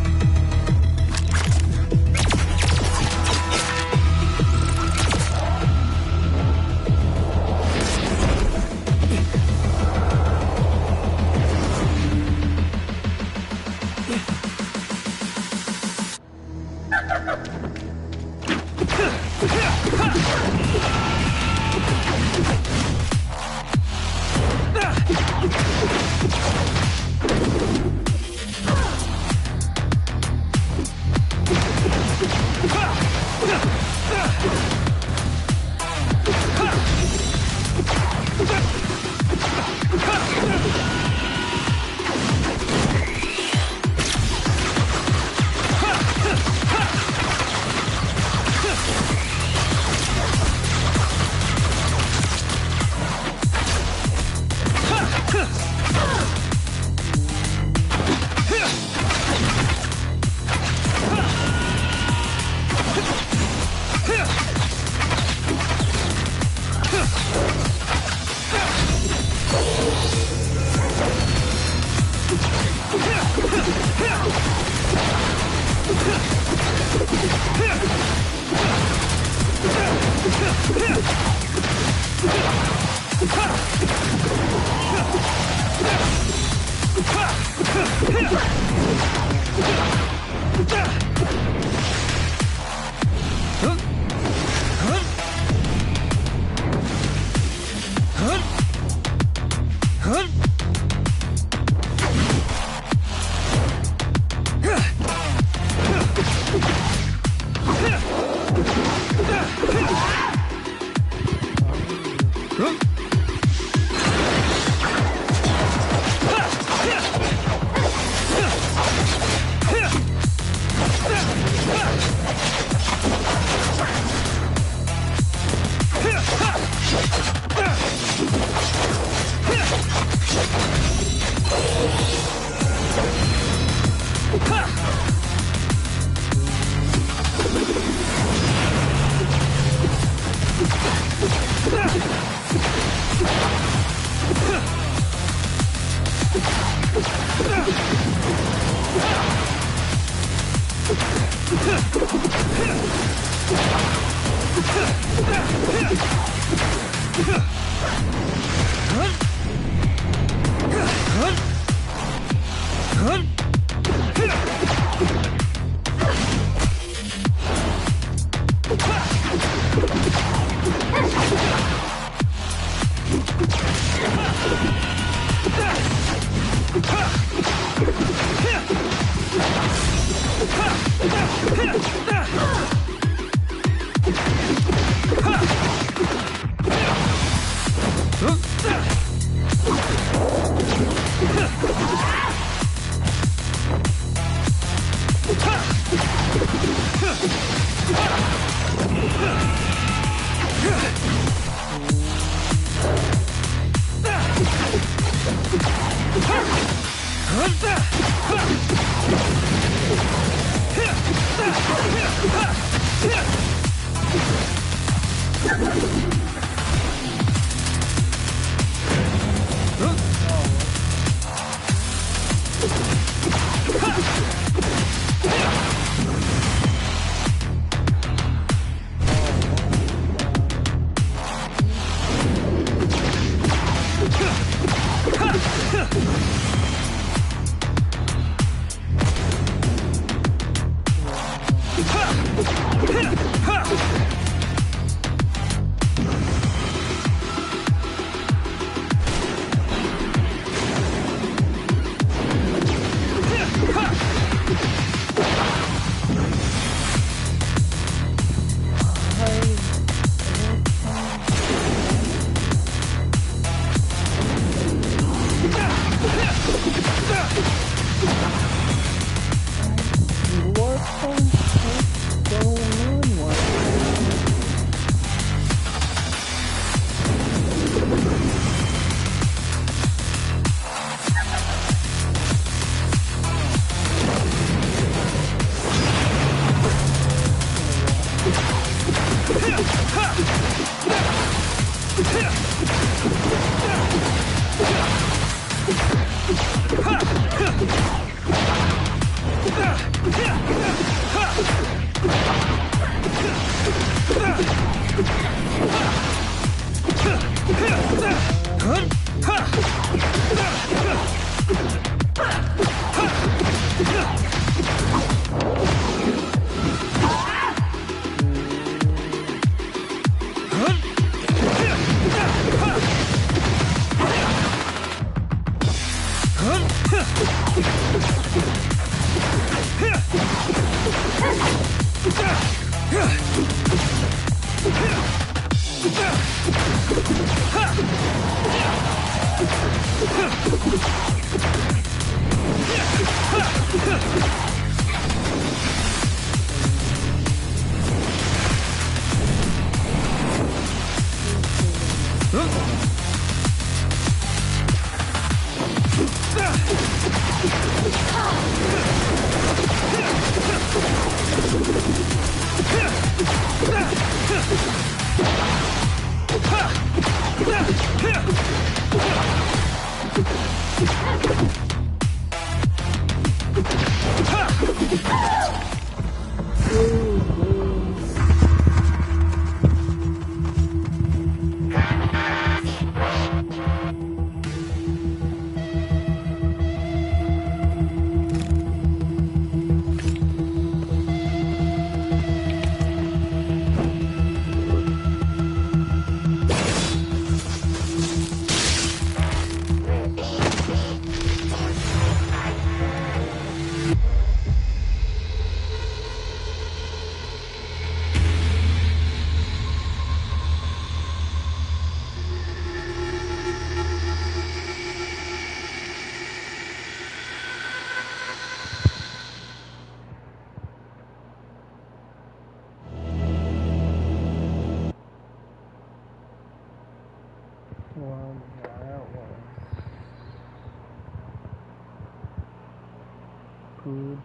Good.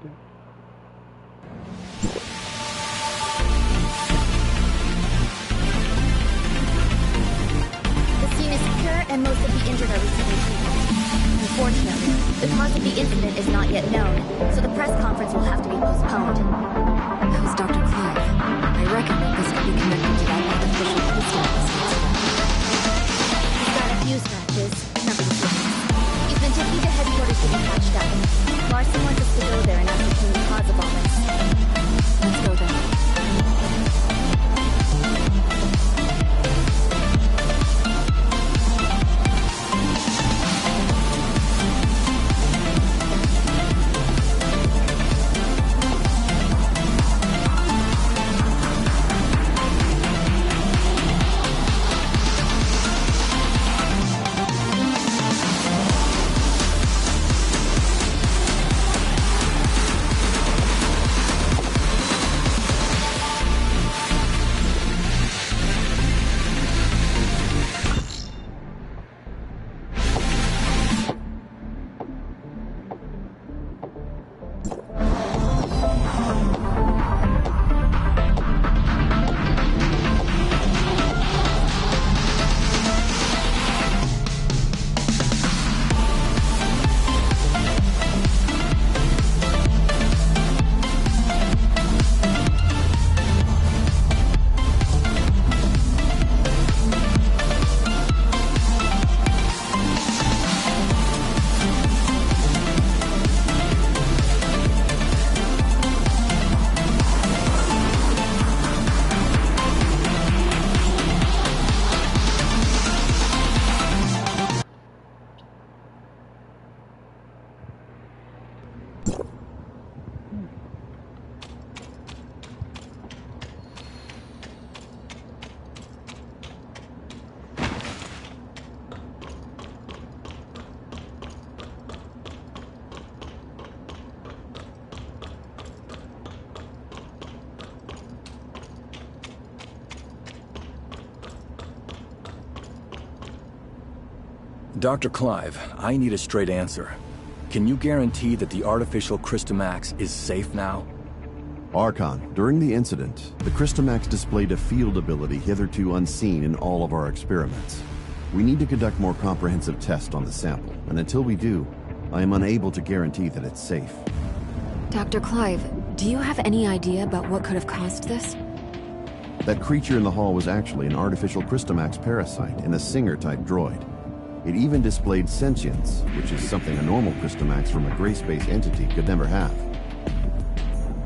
The scene is secure and most of the injured are receiving treatment. Unfortunately, the cause of the incident is not yet known, so the press conference will have to be postponed. How's Dr. Clive? I reckon that this could be connected to that artificial crystal incident. He's got a few scratches, nothing serious. He's been taken to headquarters to be patched up. Larson wants us to go there and ascertain the cause of all this. Let's go then. Dr. Clive, I need a straight answer. Can you guarantee that the artificial Crystamax is safe now? Archon, during the incident, the Crystamax displayed a field ability hitherto unseen in all of our experiments. We need to conduct more comprehensive tests on the sample, and until we do, I am unable to guarantee that it's safe. Dr. Clive, do you have any idea about what could have caused this? That creature in the hall was actually an artificial Crystamax parasite in a Singer-type droid. It even displayed sentience, which is something a normal Crystamax from a gray space entity could never have.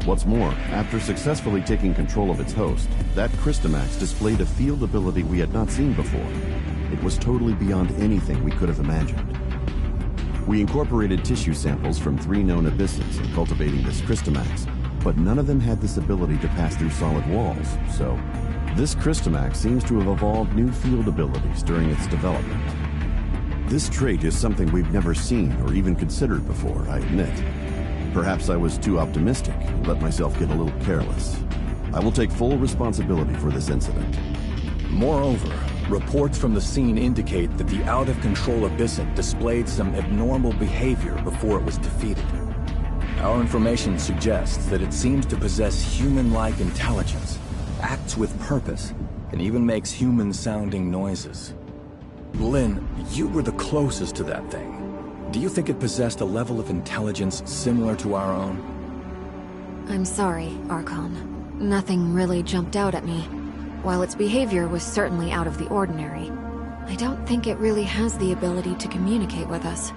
What's more, after successfully taking control of its host, that Crystamax displayed a field ability we had not seen before. It was totally beyond anything we could have imagined. We incorporated tissue samples from 3 known abyssins in cultivating this Christomax, but none of them had this ability to pass through solid walls, so this Christomax seems to have evolved new field abilities during its development. This trait is something we've never seen or even considered before, I admit. Perhaps I was too optimistic and let myself get a little careless. I will take full responsibility for this incident. Moreover, reports from the scene indicate that the out-of-control Abyssant displayed some abnormal behavior before it was defeated. Our information suggests that it seems to possess human-like intelligence, acts with purpose, and even makes human-sounding noises. Lynn, you were the closest to that thing. Do you think it possessed a level of intelligence similar to our own? I'm sorry, Archon. Nothing really jumped out at me. While its behavior was certainly out of the ordinary, I don't think it really has the ability to communicate with us.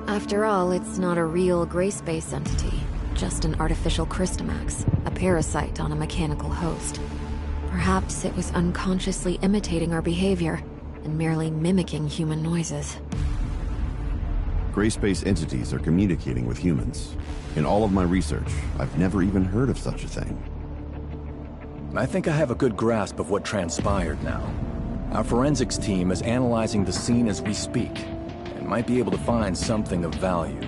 After all, it's not a real gray space entity, just an artificial Christomax, a parasite on a mechanical host. Perhaps it was unconsciously imitating our behavior and merely mimicking human noises. Gray space entities are communicating with humans. In all of my research, I've never even heard of such a thing. I think I have a good grasp of what transpired now. Our forensics team is analyzing the scene as we speak, and might be able to find something of value.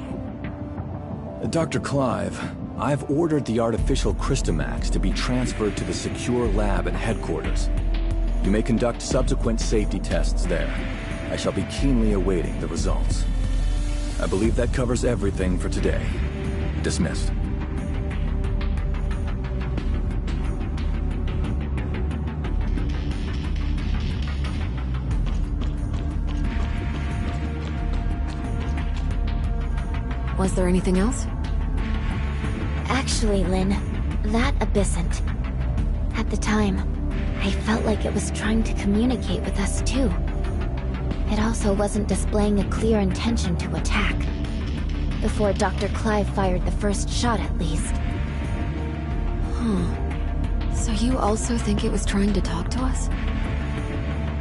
Dr. Clive, I've ordered the artificial Christomax to be transferred to the secure lab at headquarters. You may conduct subsequent safety tests there. I shall be keenly awaiting the results. I believe that covers everything for today. Dismissed. Was there anything else? Actually, Lynn, that Abyssant. At the time, I felt like it was trying to communicate with us too. It also wasn't displaying a clear intention to attack. Before Dr. Clive fired the first shot, at least. So you also think it was trying to talk to us?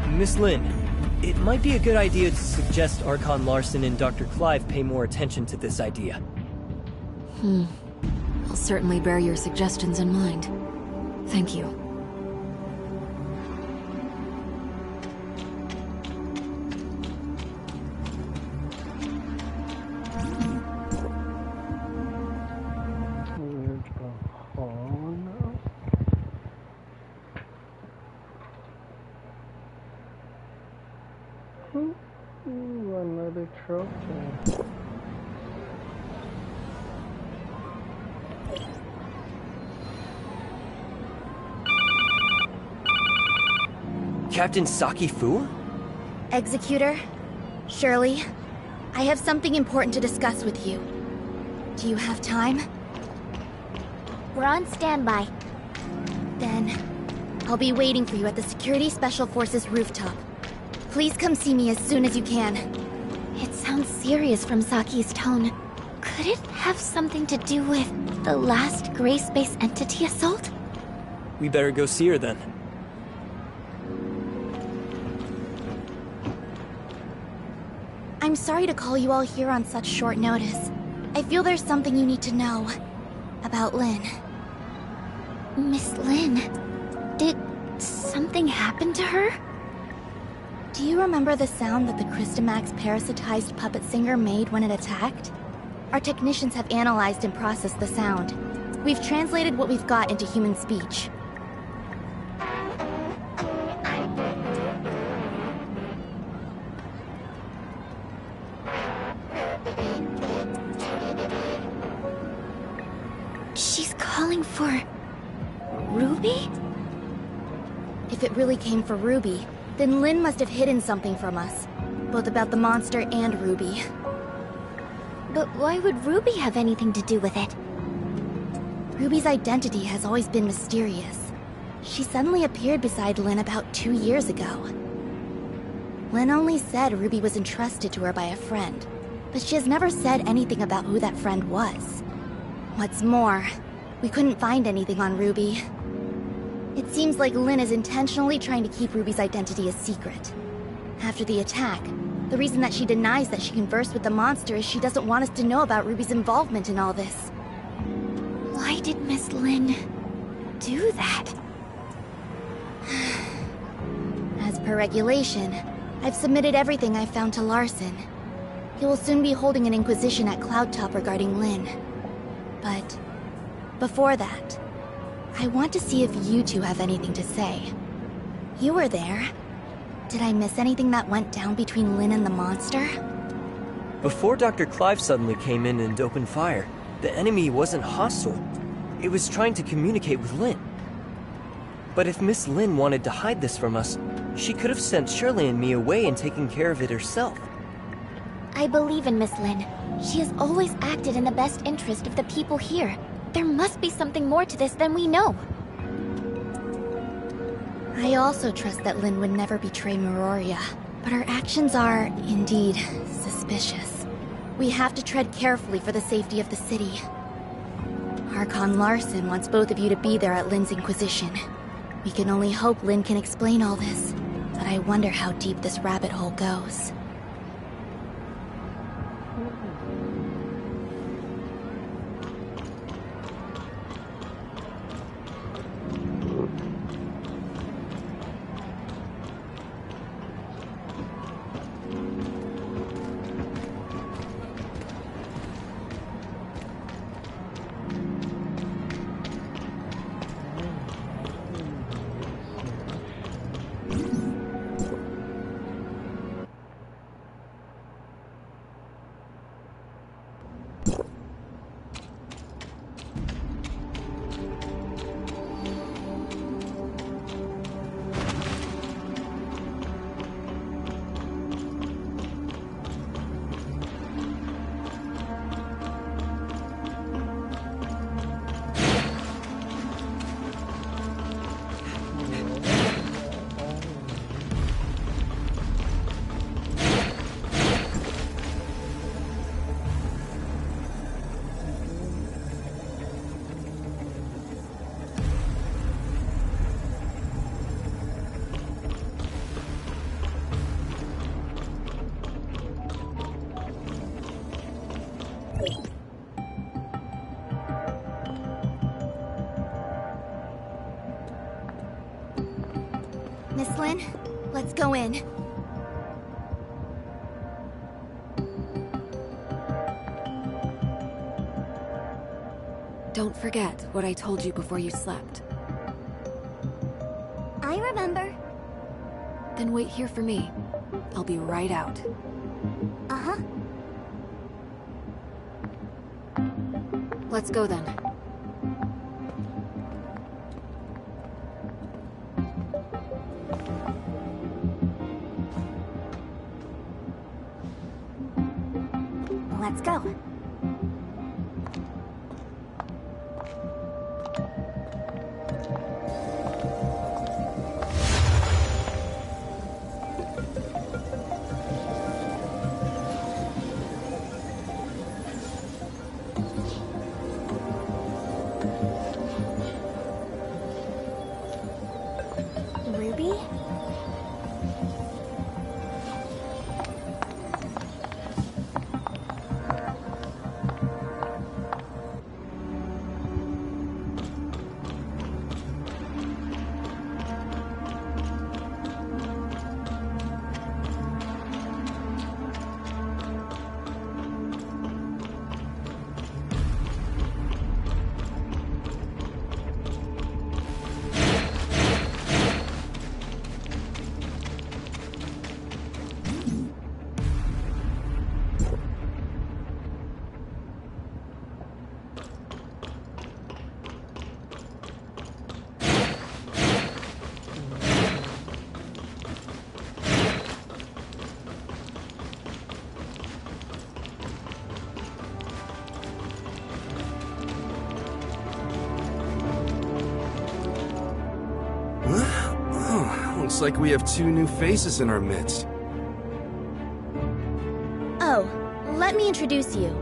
Miss Lynn, it might be a good idea to suggest Archon Larson and Dr. Clive pay more attention to this idea. I'll certainly bear your suggestions in mind. Thank you. Another trophy. Captain Saki Fu? Executor, Shirley, I have something important to discuss with you. Do you have time? We're on standby. Then, I'll be waiting for you at the Security Special Forces rooftop. Please come see me as soon as you can. It sounds serious from Saki's tone. Could it have something to do with the last Gray Space Entity assault? We better go see her then. I'm sorry to call you all here on such short notice. I feel there's something you need to know. About Lynn. Miss Lynn, did something happen to her? Do you remember the sound that the Christomax parasitized puppet singer made when it attacked? Our technicians have analyzed and processed the sound. We've translated what we've got into human speech. She's calling for... Ruby? If it really came for Ruby, then Lynn must have hidden something from us. Both about the monster and Ruby. But why would Ruby have anything to do with it? Ruby's identity has always been mysterious. She suddenly appeared beside Lynn about 2 years ago. Lynn only said Ruby was entrusted to her by a friend, but she has never said anything about who that friend was. What's more, we couldn't find anything on Ruby. It seems like Lynn is intentionally trying to keep Ruby's identity a secret. After the attack, The reason that she denies that she conversed with the monster is she doesn't want us to know about Ruby's involvement in all this. Why did Miss Lin do that? As per regulation, I've submitted everything I've found to Larson. He will soon be holding an inquisition at Cloudtop regarding Lin. But before that, I want to see if you two have anything to say. You were there. Did I miss anything that went down between Lin and the monster? Before Dr. Clive suddenly came in and opened fire, the enemy wasn't hostile. It was trying to communicate with Lin. But if Miss Lin wanted to hide this from us, she could have sent Shirley and me away and taken care of it herself. I believe in Miss Lin. She has always acted in the best interest of the people here. There must be something more to this than we know. I also trust that Lin would never betray Meroria, but her actions are, indeed, suspicious. We have to tread carefully for the safety of the city. Archon Larson wants both of you to be there at Lin's Inquisition. We can only hope Lin can explain all this, but I wonder how deep this rabbit hole goes. Miss Lin, let's go in. Don't forget what I told you before you slept. I remember. Then wait here for me. I'll be right out. Uh-huh. Let's go then. Let's go. Ruby? Looks like we have two new faces in our midst. Oh, let me introduce you.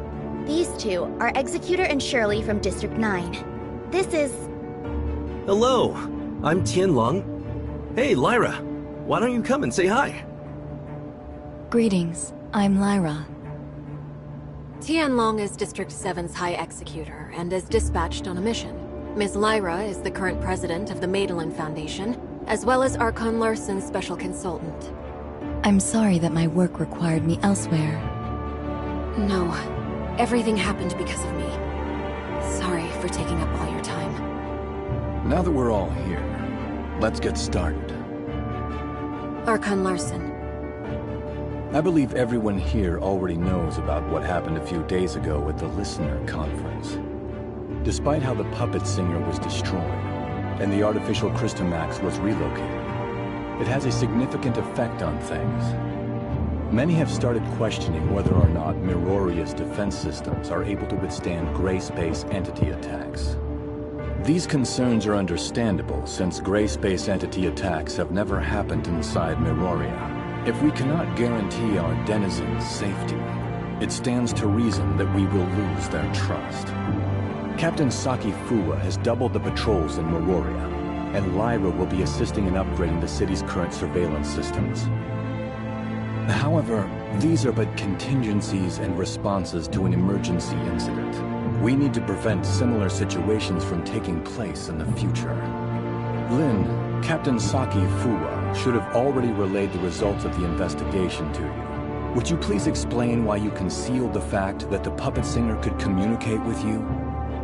These two are Executor and Shirley from District 9. This is... Hello, I'm Tianlong. Hey, Lyra, why don't you come and say hi? Greetings. I'm Lyra. Tianlong is District 7's High Executor and is dispatched on a mission. Ms. Lyra is the current president of the Madelin Foundation, as well as Archon Larson's special consultant. I'm sorry that my work required me elsewhere. No, everything happened because of me. Sorry for taking up all your time. Now that we're all here, let's get started. Archon Larson. I believe everyone here already knows about what happened a few days ago at the Listener Conference. Despite how the Puppet Singer was destroyed, and the artificial Crystamax was relocated, it has a significant effect on things. Many have started questioning whether or not Miroria's defense systems are able to withstand gray space entity attacks. These concerns are understandable, since gray space entity attacks have never happened inside Miroria. If we cannot guarantee our denizens' safety, it stands to reason that we will lose their trust. Captain Saki Fuwa has doubled the patrols in Miroria, and Lyra will be assisting in upgrading the city's current surveillance systems. However, these are but contingencies and responses to an emergency incident. We need to prevent similar situations from taking place in the future. Lin, Captain Saki Fuwa should have already relayed the results of the investigation to you. Would you please explain why you concealed the fact that the Puppet Singer could communicate with you?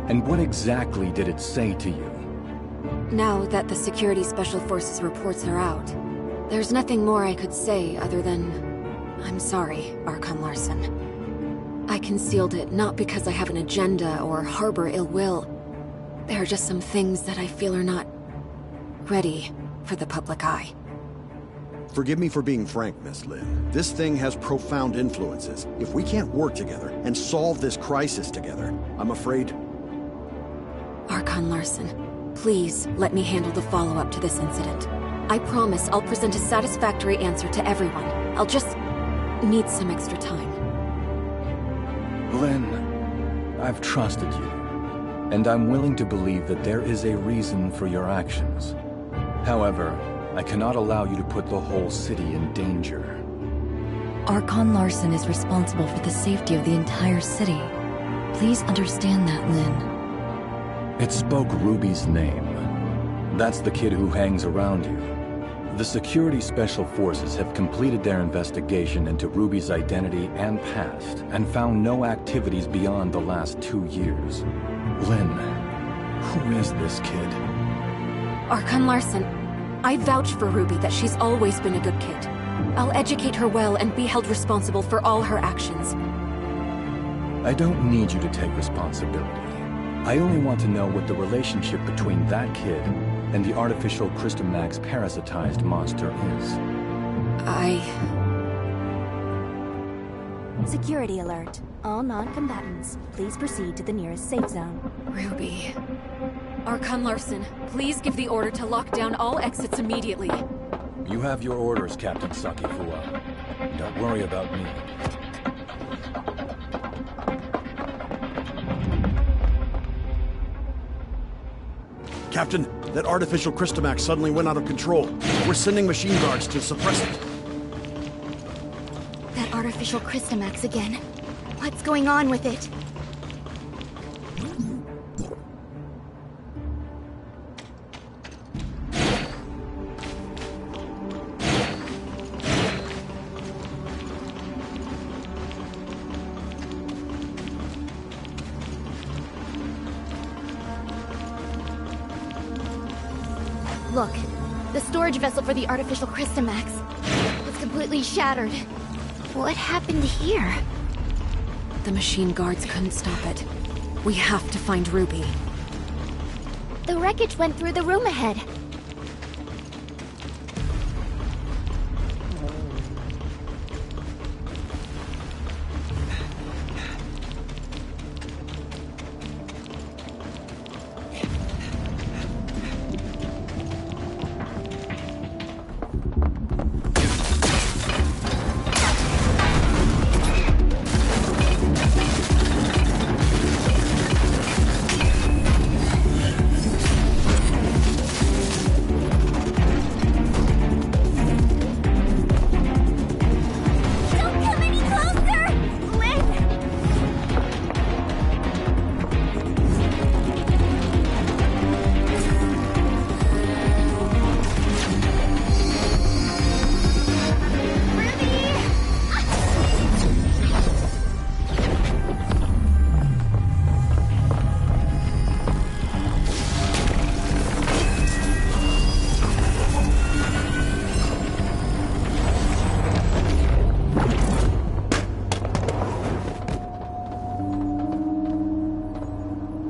And what exactly did it say to you? Now that the Security Special Forces reports are out, there's nothing more I could say other than, I'm sorry, Archon Larson. I concealed it not because I have an agenda or harbor ill will. There are just some things that I feel are not ready for the public eye. Forgive me for being frank, Miss Lin. This thing has profound influences. If we can't work together and solve this crisis together, I'm afraid... Archon Larson, please let me handle the follow-up to this incident. I promise I'll present a satisfactory answer to everyone. I'll just need some extra time. Lin, I've trusted you, and I'm willing to believe that there is a reason for your actions. However, I cannot allow you to put the whole city in danger. Archon Larson is responsible for the safety of the entire city. Please understand that, Lin. It spoke Ruby's name. That's the kid who hangs around you. The Security Special Forces have completed their investigation into Ruby's identity and past, and found no activities beyond the last 2 years. Lin, who is this kid? Archon Larson, I vouch for Ruby that she's always been a good kid. I'll educate her well and be held responsible for all her actions. I don't need you to take responsibility. I only want to know what the relationship between that kid and the artificial Crystamax parasitized monster is. Security alert. All non-combatants, please proceed to the nearest safe zone. Ruby. Archon Larson, please give the order to lock down all exits immediately. You have your orders, Captain Saki Fuwa. Don't worry about me. Captain, that artificial Crystamax suddenly went out of control. We're sending machine guards to suppress it. That artificial Crystamax again. What's going on with it? Look, the storage vessel for the artificial Crystamax was completely shattered. What happened here? The machine guards couldn't stop it. We have to find Ruby. The wreckage went through the room ahead.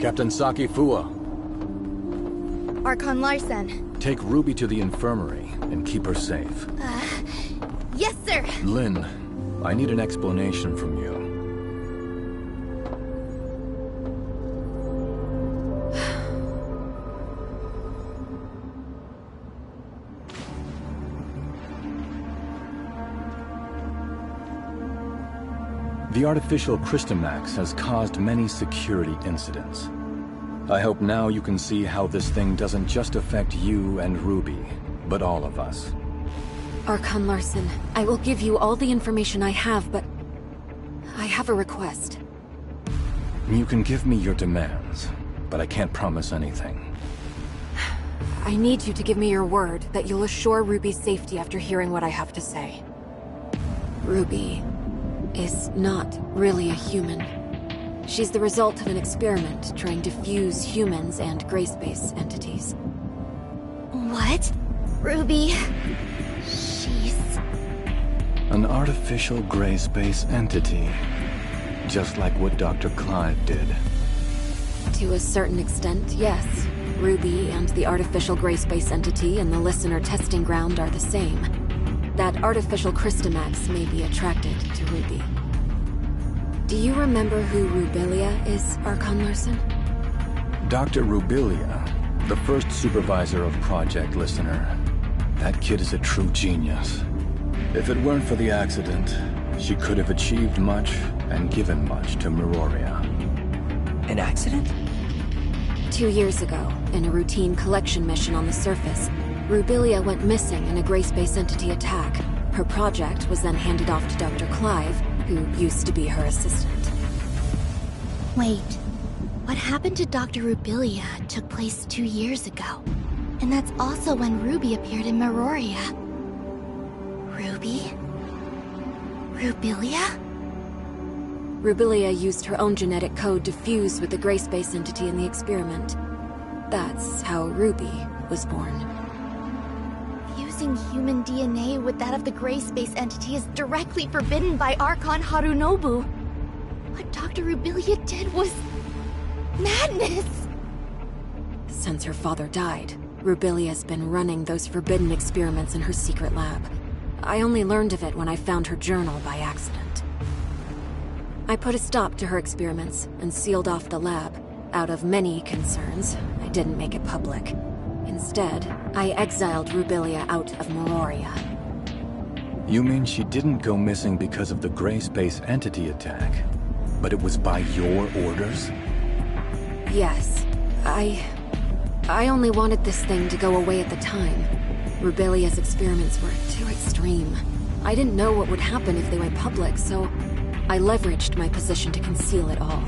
Captain Saki Fua. Archon Larsen. Take Ruby to the infirmary and keep her safe. Yes, sir! Lin, I need an explanation from you. The artificial Crystamax has caused many security incidents. I hope now you can see how this thing doesn't just affect you and Ruby, but all of us. Archon Larsen, I will give you all the information I have, but I have a request. You can give me your demands, but I can't promise anything. I need you to give me your word that you'll assure Ruby's safety after hearing what I have to say. Ruby is not really a human. She's the result of an experiment trying to fuse humans and gray space entities. What? Ruby... she's... An artificial gray space entity. Just like what Dr. Clive did. To a certain extent, yes. Ruby and the artificial gray space entity in the listener testing ground are the same. That artificial Crystamax may be attracted to Ruby. Do you remember who Rubilia is, Archon Larsen? Dr. Rubilia, the first supervisor of Project Listener. That kid is a true genius. If it weren't for the accident, she could have achieved much and given much to Meroria. An accident? 2 years ago, in a routine collection mission on the surface, Rubilia went missing in a gray space entity attack. Her project was then handed off to Dr. Clive, who used to be her assistant. Wait, what happened to Dr. Rubilia took place 2 years ago. And that's also when Ruby appeared in Meroria. Ruby? Rubilia? Rubilia used her own genetic code to fuse with the gray space entity in the experiment. That's how Ruby was born. Fusing human DNA with that of the gray space entity is directly forbidden by Archon Harunobu. What Dr. Rubilia did was... madness! Since her father died, Rubilia's been running those forbidden experiments in her secret lab. I only learned of it when I found her journal by accident. I put a stop to her experiments and sealed off the lab. Out of many concerns, I didn't make it public. Instead, I exiled Rubilia out of Meroria. You mean she didn't go missing because of the gray space entity attack, but it was by your orders? Yes. I only wanted this thing to go away at the time. Rubilia's experiments were too extreme. I didn't know what would happen if they went public, so I leveraged my position to conceal it all.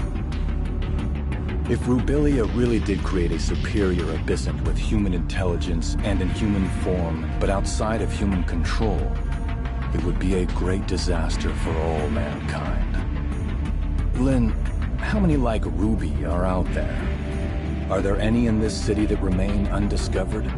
If Rubilia really did create a superior abyssant with human intelligence and in human form, but outside of human control, it would be a great disaster for all mankind. Lin, how many like Ruby are out there? Are there any in this city that remain undiscovered?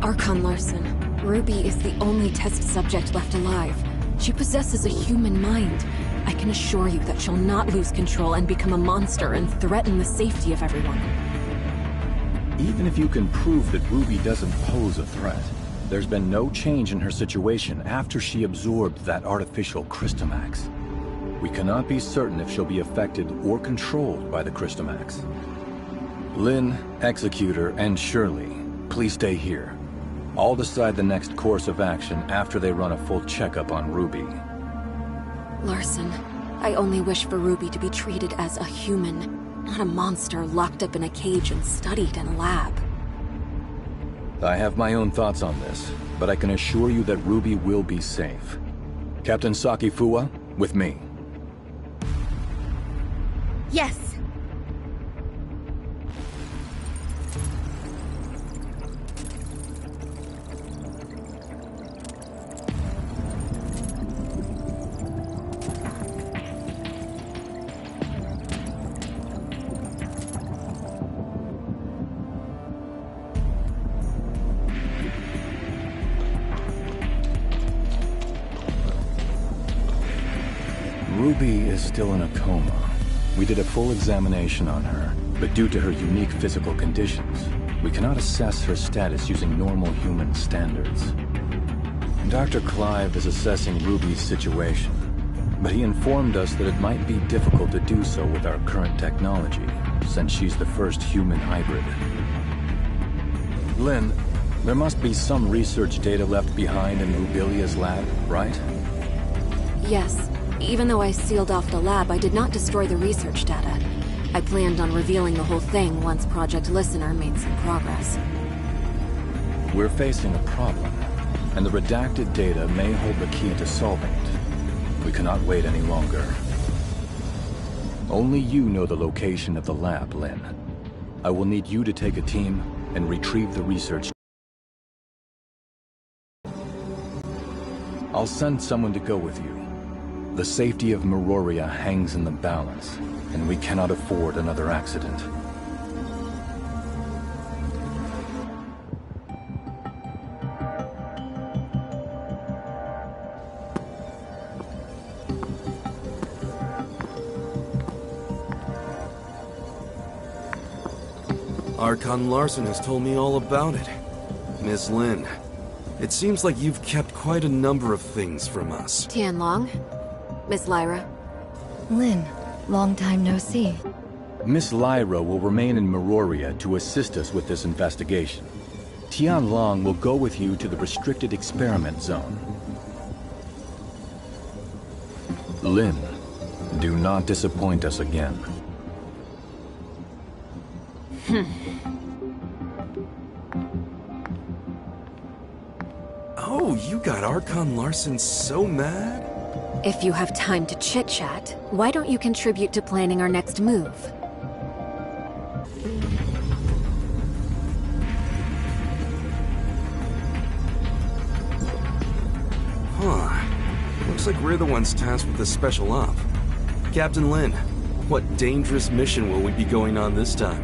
Archon Larsen, Ruby is the only test subject left alive. She possesses a human mind. I can assure you that she'll not lose control and become a monster and threaten the safety of everyone. Even if you can prove that Ruby doesn't pose a threat, there's been no change in her situation after she absorbed that artificial Crystamax. We cannot be certain if she'll be affected or controlled by the Crystamax. Lin, Executor, and Shirley, please stay here. I'll decide the next course of action after they run a full checkup on Ruby. Larsen, I only wish for Ruby to be treated as a human, not a monster locked up in a cage and studied in a lab. I have my own thoughts on this, but I can assure you that Ruby will be safe. Captain Saki Fua, with me. Yes. Ruby is still in a coma. We did a full examination on her, but due to her unique physical conditions, we cannot assess her status using normal human standards. Dr. Clive is assessing Ruby's situation, but he informed us that it might be difficult to do so with our current technology, since she's the first human hybrid. Lynn, there must be some research data left behind in Rubilia's lab, right? Yes. Even though I sealed off the lab, I did not destroy the research data. I planned on revealing the whole thing once Project Listener made some progress. We're facing a problem, and the redacted data may hold the key to solving it. We cannot wait any longer. Only you know the location of the lab, Lynn. I will need you to take a team and retrieve the research. I'll send someone to go with you. The safety of Meroria hangs in the balance, and we cannot afford another accident. Archon Larson has told me all about it. Miss Lin, it seems like you've kept quite a number of things from us. Tianlong? Miss Lyra? Lin, long time no see. Miss Lyra will remain in Meroria to assist us with this investigation. Tianlong will go with you to the restricted experiment zone. Lin, do not disappoint us again. Oh, you got Archon Larson so mad? If you have time to chit-chat, why don't you contribute to planning our next move? Huh. Looks like we're the ones tasked with the special op. Captain Lin, what dangerous mission will we be going on this time?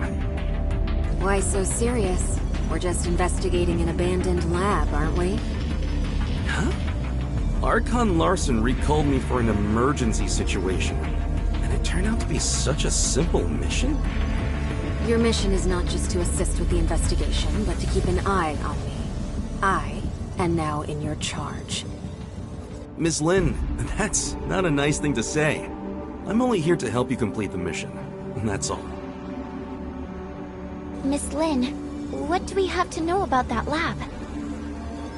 Why so serious? We're just investigating an abandoned lab, aren't we? Huh? Archon Larson recalled me for an emergency situation, and it turned out to be such a simple mission? Your mission is not just to assist with the investigation, but to keep an eye on me. I am now in your charge. Miss Lin, that's not a nice thing to say. I'm only here to help you complete the mission, and that's all. Miss Lin, what do we have to know about that lab?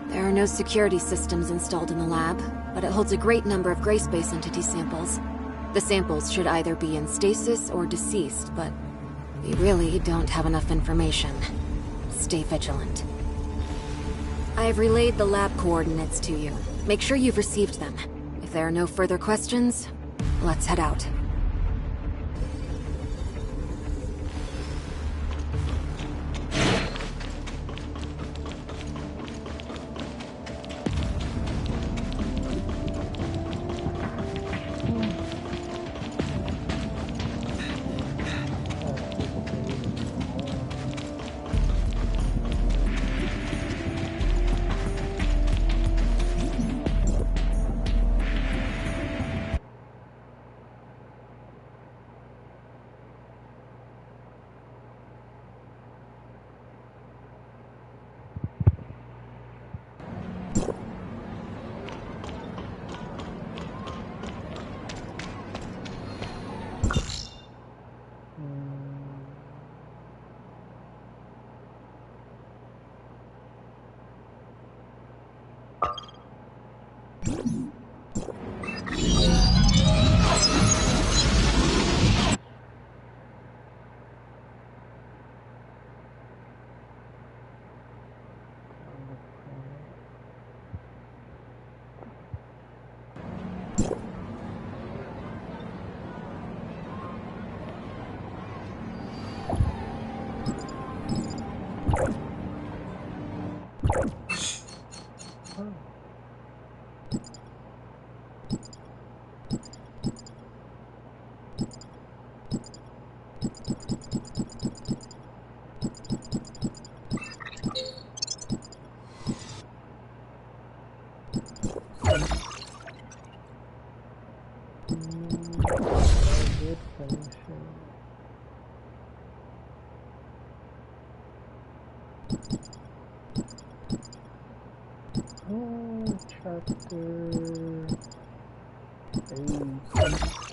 There are no security systems installed in the lab, but it holds a great number of gray space entity samples. The samples should either be in stasis or deceased, but we really don't have enough information. Stay vigilant. I have relayed the lab coordinates to you. Make sure you've received them. If there are no further questions, let's head out. did finish it. Oh, chapter 8.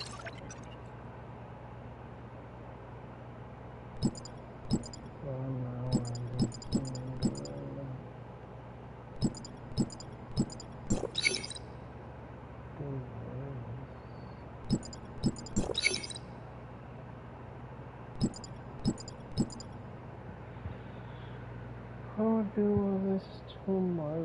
I'll do all this tomorrow.